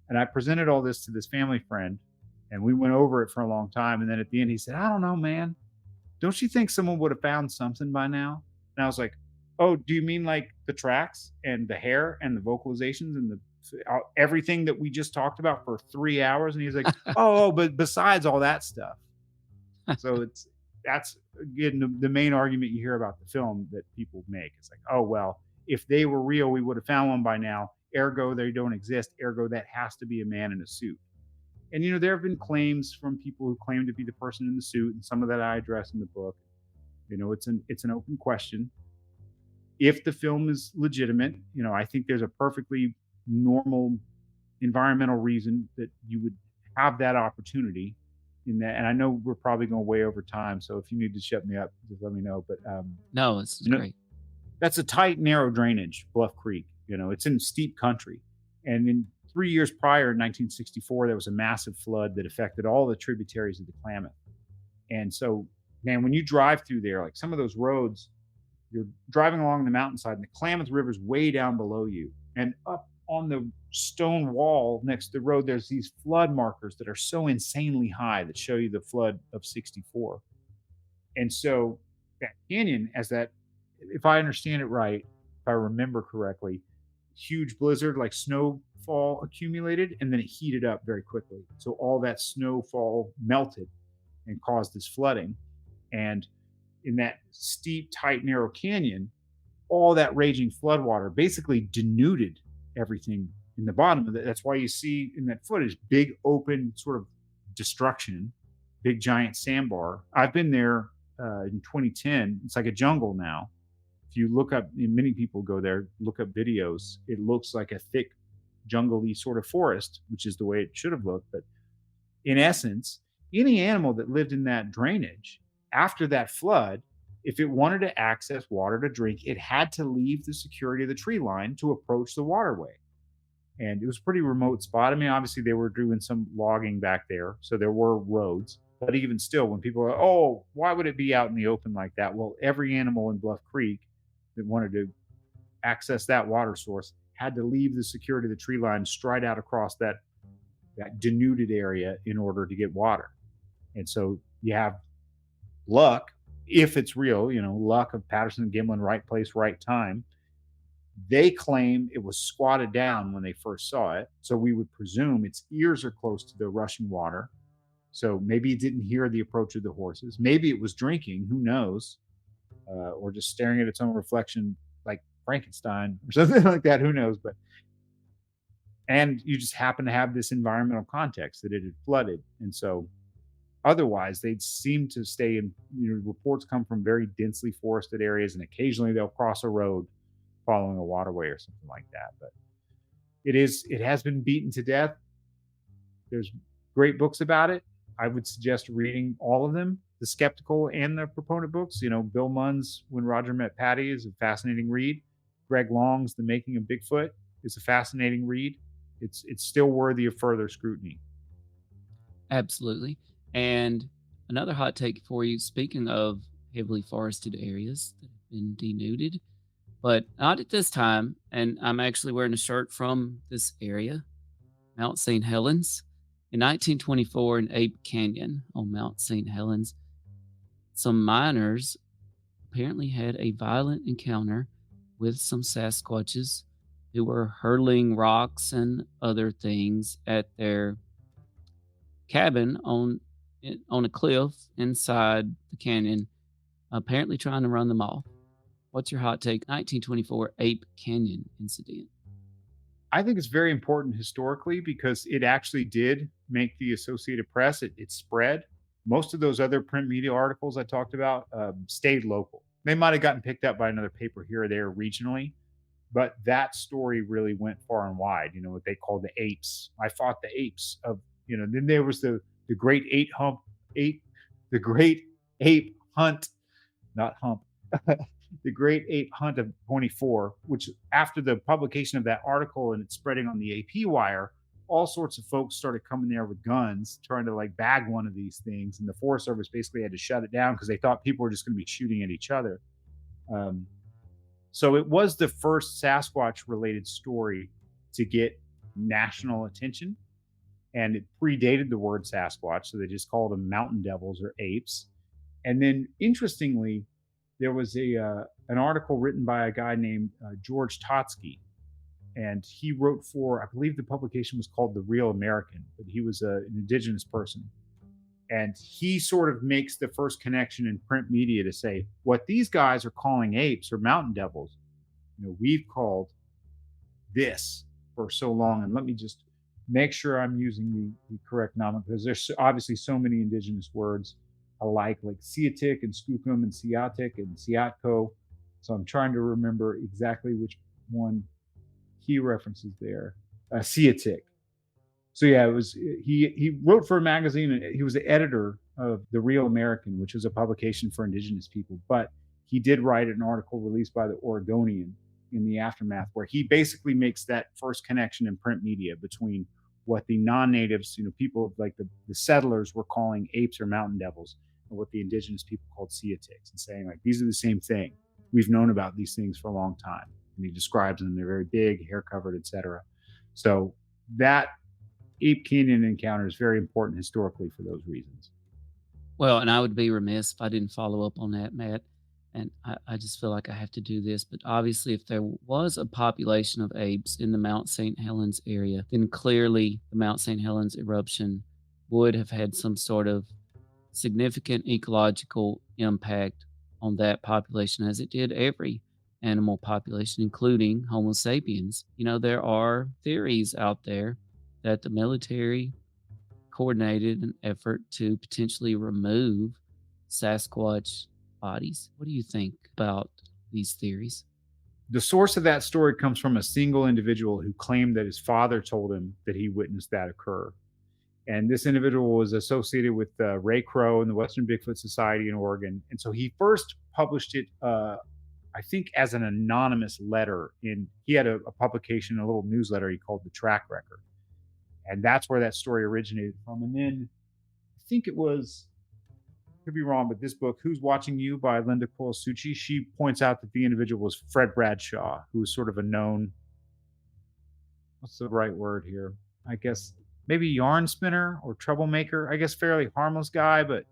And I presented all this to this family friend, and we went over it for a long time. And then at the end, he said, I don't know, man. Don't you think someone would have found something by now? And I was like, oh, do you mean like the tracks and the hair and the vocalizations and the everything that we just talked about for 3 hours? And he's like, oh, but besides all that stuff. So that's again the main argument you hear about the film that people make. It's like, oh well, if they were real, we would have found one by now. Ergo, they don't exist. Ergo, that has to be a man in a suit. And there have been claims from people who claim to be the person in the suit, and some of that I address in the book. It's an open question. If the film is legitimate, I think there's a perfectly normal environmental reason that you would have that opportunity in that. And I know we're probably going way over time, so if you need to shut me up, just let me know. But No, this is you know, great. that's a tight, narrow drainage, Bluff Creek. It's in steep country. And in 3 years prior, in 1964, there was a massive flood that affected all the tributaries of the Klamath. And so, man, when you drive through there, like some of those roads, you're driving along the mountainside and the Klamath River's way down below you. And up on the stone wall next to the road, there's these flood markers that are so insanely high that show you the flood of 64. And so that canyon, if I understand it right, if I remember correctly, huge blizzard like snowfall accumulated and then it heated up very quickly. So all that snowfall melted and caused this flooding. And in that steep, tight, narrow canyon, all that raging floodwater basically denuded everything in the bottom of it. That's why you see in that footage big open sort of destruction, big giant sandbar. I've been there in 2010. It's like a jungle now. If you look up, and many people go there, look up videos, it looks like a thick, jungly sort of forest, which is the way it should have looked. But in essence, any animal that lived in that drainage after that flood, if it wanted to access water to drink, it had to leave the security of the tree line to approach the waterway. And it was a pretty remote spot. I mean, obviously they were doing some logging back there, so there were roads. But even still, when people are, oh, why would it be out in the open like that? Well, every animal in Bluff Creek that wanted to access that water source had to leave the security of the tree line, stride out across that denuded area in order to get water. And so you have luck, if it's real, luck of Patterson and Gimlin, right place, right time. They claim it was squatted down when they first saw it. So we would presume its ears are close to the rushing water. So maybe it didn't hear the approach of the horses. Maybe it was drinking, who knows? Or just staring at its own reflection like Frankenstein or something like that, who knows? And you just happen to have this environmental context that it had flooded. And so otherwise, they'd seem to stay in, reports come from very densely forested areas, and occasionally they'll cross a road following a waterway or something like that. But it has been beaten to death. There's great books about it. I would suggest reading all of them, the skeptical and the proponent books. Bill Munn's When Roger Met Patty is a fascinating read. Greg Long's The Making of Bigfoot is a fascinating read. It's still worthy of further scrutiny. Absolutely. And another hot take for you, speaking of heavily forested areas that have been denuded, but not at this time. And I'm actually wearing a shirt from this area, Mount St. Helens. In 1924, in Ape Canyon on Mount St. Helens, some miners apparently had a violent encounter with some Sasquatches who were hurling rocks and other things at their cabin on a cliff inside the canyon, apparently trying to run them off. What's your hot take? 1924 Ape Canyon incident. I think it's very important historically because it actually did make the Associated Press. It spread. Most of those other print media articles I talked about stayed local. They might have gotten picked up by another paper here or there regionally, but that story really went far and wide. What they called the apes. I fought the apes of. Then there was the great the great ape hunt, not hump. The Great Ape Hunt of 24, which after the publication of that article and it spreading on the AP wire, all sorts of folks started coming there with guns, trying to like bag one of these things. And the Forest Service basically had to shut it down because they thought people were just going to be shooting at each other. So it was the first Sasquatch related story to get national attention. And it predated the word Sasquatch. So they just called them mountain devils or apes. And then interestingly, there was an article written by a guy named George Totsky, and he wrote for, I believe the publication was called The Real American, but he was an indigenous person. And he sort of makes the first connection in print media to say what these guys are calling apes or mountain devils, we've called this for so long. And let me just make sure I'm using the correct nomenclature, because there's obviously so many indigenous words alike, like Siatic and Skookum and Siatic and Siatko. So I'm trying to remember exactly which one he references there. Siatic. So yeah, it was he wrote for a magazine, and he was the editor of The Real American, which was a publication for indigenous people. But he did write an article released by the Oregonian in the aftermath, where he basically makes that first connection in print media between what the non-natives, people like the settlers were calling apes or mountain devils, and what the indigenous people called Siatics, and saying like these are the same thing. We've known about these things for a long time. And he describes them. They're very big, hair covered, etc. So that Ape Canyon encounter is very important historically for those reasons. Well, and I would be remiss if I didn't follow up on that, Matt. And I just feel like I have to do this. But obviously, if there was a population of apes in the Mount St. Helens area, then clearly the Mount St. Helens eruption would have had some sort of significant ecological impact on that population, as it did every animal population, including Homo sapiens. There are theories out there that the military coordinated an effort to potentially remove Sasquatch bodies. What do you think about these theories? The source of that story comes from a single individual who claimed that his father told him that he witnessed that occur. And this individual was associated with Ray Crow and the Western Bigfoot Society in Oregon. And so he first published it, I think, as an anonymous letter. He had a publication, a little newsletter he called The Track Record. And that's where that story originated from. And then I think it was, could be wrong, but this book, Who's Watching You by Linda Coyle-Succi, she points out that the individual was Fred Bradshaw, who was sort of a known, what's the right word here? I guess maybe yarn spinner or troublemaker. I guess fairly harmless guy, but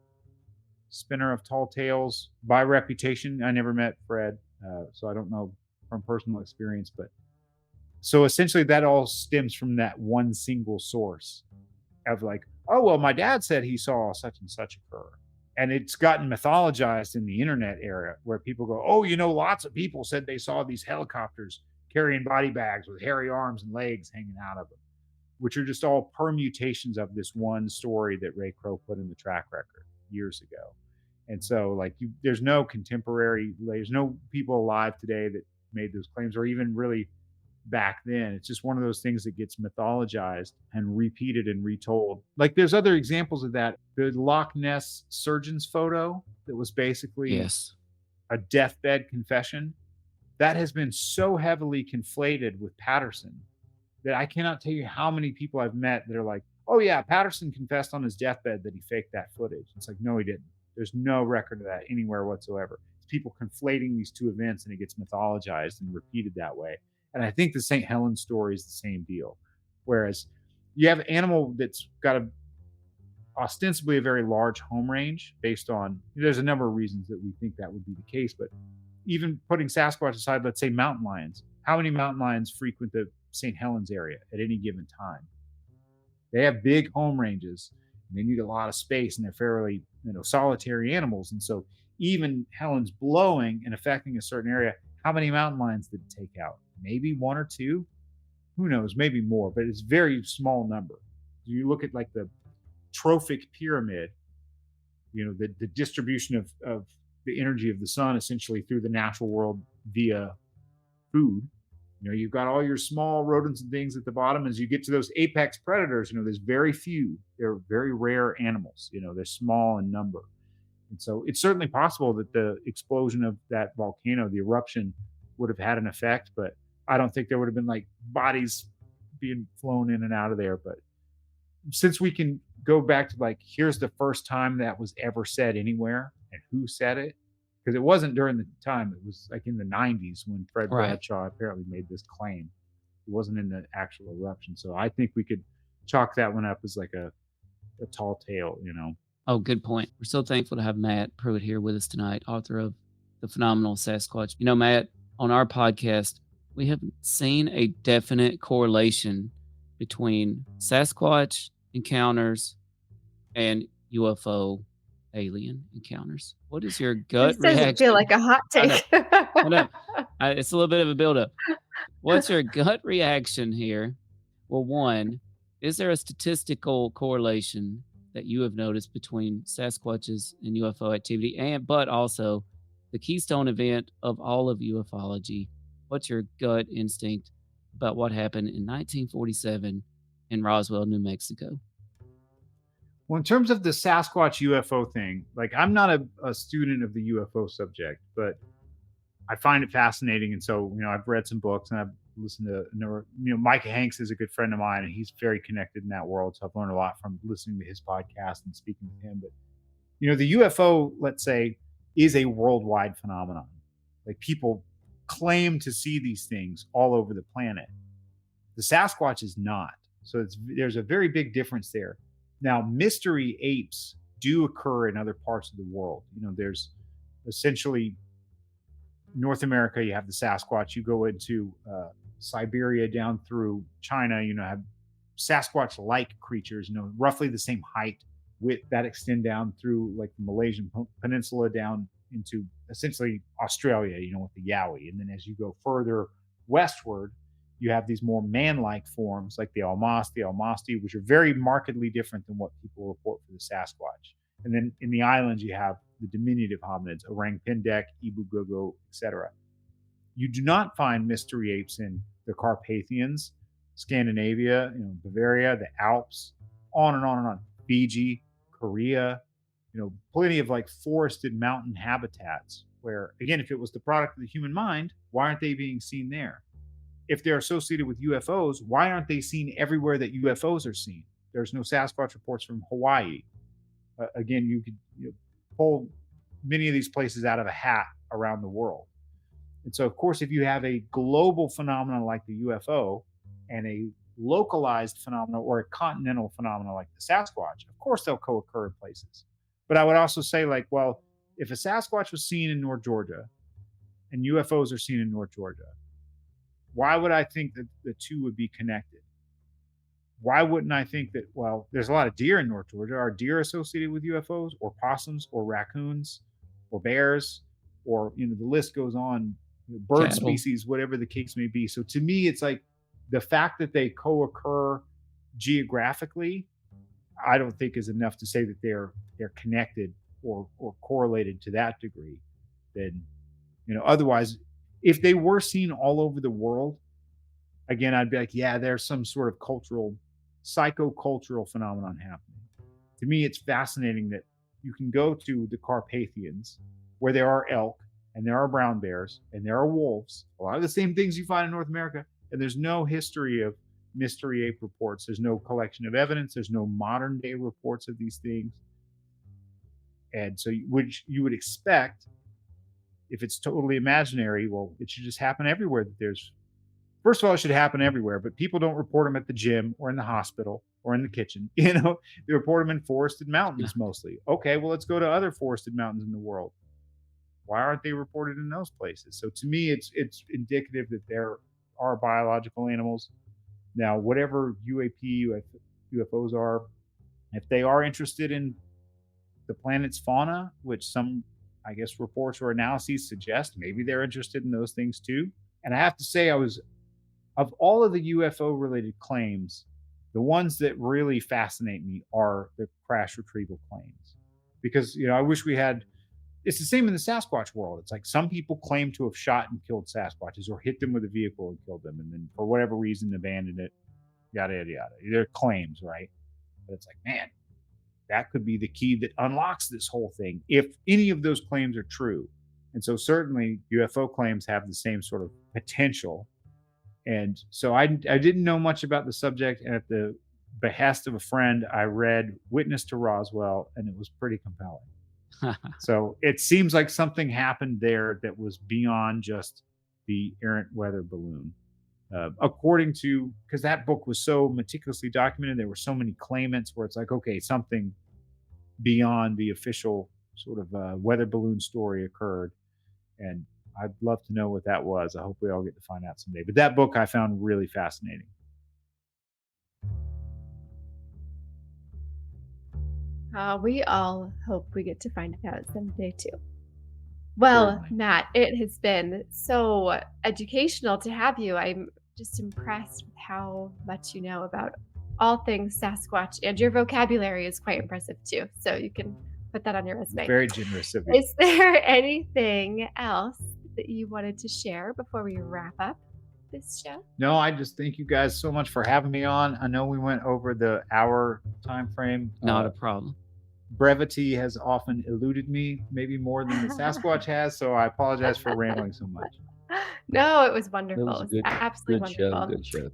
spinner of tall tales by reputation. I never met Fred, so I don't know from personal experience, but so essentially that all stems from that one single source of like, oh, well, my dad said he saw such and such occur. And it's gotten mythologized in the internet era where people go, oh, lots of people said they saw these helicopters carrying body bags with hairy arms and legs hanging out of them, which are just all permutations of this one story that Ray Crow put in the track record years ago. And so like there's no people alive today that made those claims, or even really back then. It's just one of those things that gets mythologized and repeated and retold. Like there's other examples of that. The Loch Ness surgeon's photo that was basically Yes. a deathbed confession, that has been so heavily conflated with Patterson that I cannot tell you how many people I've met that are like, oh yeah, Patterson confessed on his deathbed that he faked that footage. It's like, no, he didn't. There's no record of that anywhere whatsoever. It's people conflating these two events, and it gets mythologized and repeated that way. And I think the St. Helens story is the same deal. Whereas you have an animal that's got ostensibly a very large home range based on, there's a number of reasons that we think that would be the case. But even putting Sasquatch aside, let's say mountain lions. How many mountain lions frequent the St. Helens area at any given time? They have big home ranges, and they need a lot of space, and they're fairly solitary animals. And so even Helens blowing and affecting a certain area, how many mountain lions did it take out? Maybe one or two, who knows, maybe more, but it's very small number. You look at like the trophic pyramid, the distribution of the energy of the sun essentially through the natural world via food. You've got all your small rodents and things at the bottom. As you get to those apex predators, there's very few. They're very rare animals. They're small in number. And so it's certainly possible that the explosion of that volcano, the eruption, would have had an effect, but I don't think there would have been like bodies being flown in and out of there. But since we can go back to like, here's the first time that was ever said anywhere and who said it, because it wasn't during the time, it was like in the 90s when Fred Bradshaw apparently made this claim. It wasn't in the actual eruption. So I think we could chalk that one up as like a tall tale, Oh, good point. We're so thankful to have Matt Pruitt here with us tonight, author of the phenomenal Sasquatch. You know, Matt, on our podcast, we haven't seen a definite correlation between Sasquatch encounters and UFO alien encounters. What is your gut This doesn't feel reaction? like a hot I know. take. I know. It's a little bit of a buildup. What's your gut reaction here? Well, one, is there a statistical correlation that you have noticed between Sasquatches and UFO activity? But also the keystone event of all of ufology. What's your gut instinct about what happened in 1947 in Roswell, New Mexico? Well, in terms of the Sasquatch UFO thing, like I'm not a student of the UFO subject, but I find it fascinating. And so, I've read some books and I've listened to, Mike Hanks is a good friend of mine and he's very connected in that world. So I've learned a lot from listening to his podcast and speaking with him. But, the UFO, let's say, is a worldwide phenomenon. Like people claim to see these things all over the planet. The Sasquatch is not. So there's a very big difference there. Now, mystery apes do occur in other parts of the world. There's essentially North America, you have the Sasquatch. You go into Siberia down through China, have Sasquatch-like creatures, roughly the same height, width that extend down through like the Malaysian peninsula down into essentially Australia, with the Yowie. And then as you go further westward, you have these more man-like forms like the Almasti, which are very markedly different than what people report for the Sasquatch. And then in the islands, you have the diminutive hominids, orang pendek, ibu gogo, etc. You do not find mystery apes in the Carpathians, Scandinavia, Bavaria, the Alps, on and on and on. Fiji, Korea, plenty of like forested mountain habitats where, again, if it was the product of the human mind, why aren't they being seen there? If they're associated with UFOs, why aren't they seen everywhere that UFOs are seen? There's no Sasquatch reports from Hawaii. Again, you could pull many of these places out of a hat around the world. And so, of course, if you have a global phenomenon like the UFO and a localized phenomenon or a continental phenomenon like the Sasquatch, of course, they'll co-occur in places. But I would also say, like, well, if a Sasquatch was seen in North Georgia and UFOs are seen in North Georgia, why would I think that the two would be connected? Why wouldn't I think that, well, there's a lot of deer in North Georgia. Are deer associated with UFOs or possums or raccoons or bears or, the list goes on, bird Cattle. species, whatever the case may be. So to me, it's like the fact that they co-occur geographically, I don't think is enough to say that they're connected or correlated to that degree. Then, otherwise, if they were seen all over the world, again, I'd be like, yeah, there's some sort of psychocultural phenomenon happening. To me, it's fascinating that you can go to the Carpathians where there are elk and there are brown bears and there are wolves, a lot of the same things you find in North America, and there's no history of mystery ape reports. There's no collection of evidence. There's no modern day reports of these things. And so which you would expect, if it's totally imaginary, well, it should just happen everywhere. First of all, it should happen everywhere, but people don't report them at the gym or in the hospital or in the kitchen. They report them in forested mountains mostly. Okay, well, let's go to other forested mountains in the world. Why aren't they reported in those places? So to me, it's indicative that there are biological animals. Now, whatever UFOs are, if they are interested in the planet's fauna, which some, I guess, reports or analyses suggest, maybe they're interested in those things too. And I have to say, of all of the UFO related claims, the ones that really fascinate me are the crash retrieval claims. Because, I wish we had, it's the same in the Sasquatch world. It's like some people claim to have shot and killed Sasquatches or hit them with a vehicle and killed them. And then for whatever reason, abandoned it, yada, yada, yada. They're claims, right? But it's like, man, that could be the key that unlocks this whole thing if any of those claims are true. And so certainly UFO claims have the same sort of potential. And so I didn't know much about the subject. And at the behest of a friend, I read Witness to Roswell, and it was pretty compelling. So it seems like something happened there that was beyond just the errant weather balloon. According to, because that book was so meticulously documented, there were so many claimants where it's like, okay, something beyond the official sort of weather balloon story occurred. And I'd love to know what that was. I hope we all get to find out someday. But that book I found really fascinating. We all hope we get to find out someday too. Well, Certainly. Matt, it has been so educational to have you. I'm just impressed with how much you know about all things Sasquatch, and your vocabulary is quite impressive too. So you can put that on your resume. Very generous of you. Is there anything else that you wanted to share before we wrap up this show? No, I just thank you guys so much for having me on. I know we went over the hour time frame. Not a problem. Brevity has often eluded me, maybe more than the Sasquatch has, so I apologize for rambling so much. No, it was It wonderful. was a It was good, absolutely good wonderful. show. Good show.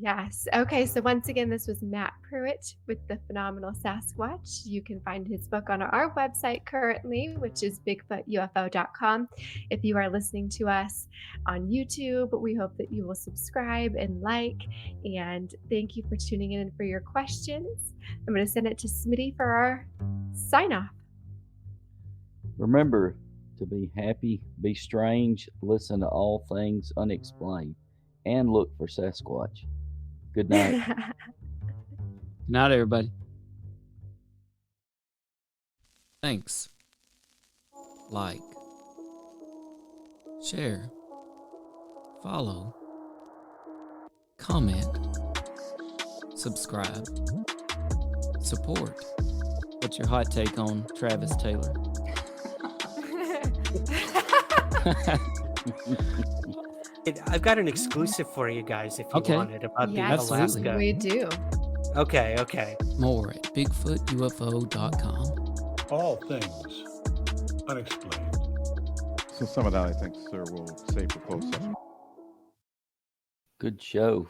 Yes. Okay. So once again, this was Matt Pruitt with the Phenomenal Sasquatch. You can find his book on our website currently, which is bigfootufo.com. If you are listening to us on YouTube, we hope that you will subscribe and like. And thank you for tuning in and for your questions. I'm going to send it to Smitty for our sign off. Remember to be happy, be strange, listen to all things unexplained, and look for Sasquatch. Good night. Good night, everybody. Thanks. Like, share, follow, comment, subscribe, support. What's your hot take on Travis Taylor? I've got an exclusive for you guys if you Okay. want it about Yes, the Absolutely. Alaska. we do. Okay. More at bigfootufo.com. All things unexplained. So some of that, I think, sir, will save for closed session. Good show.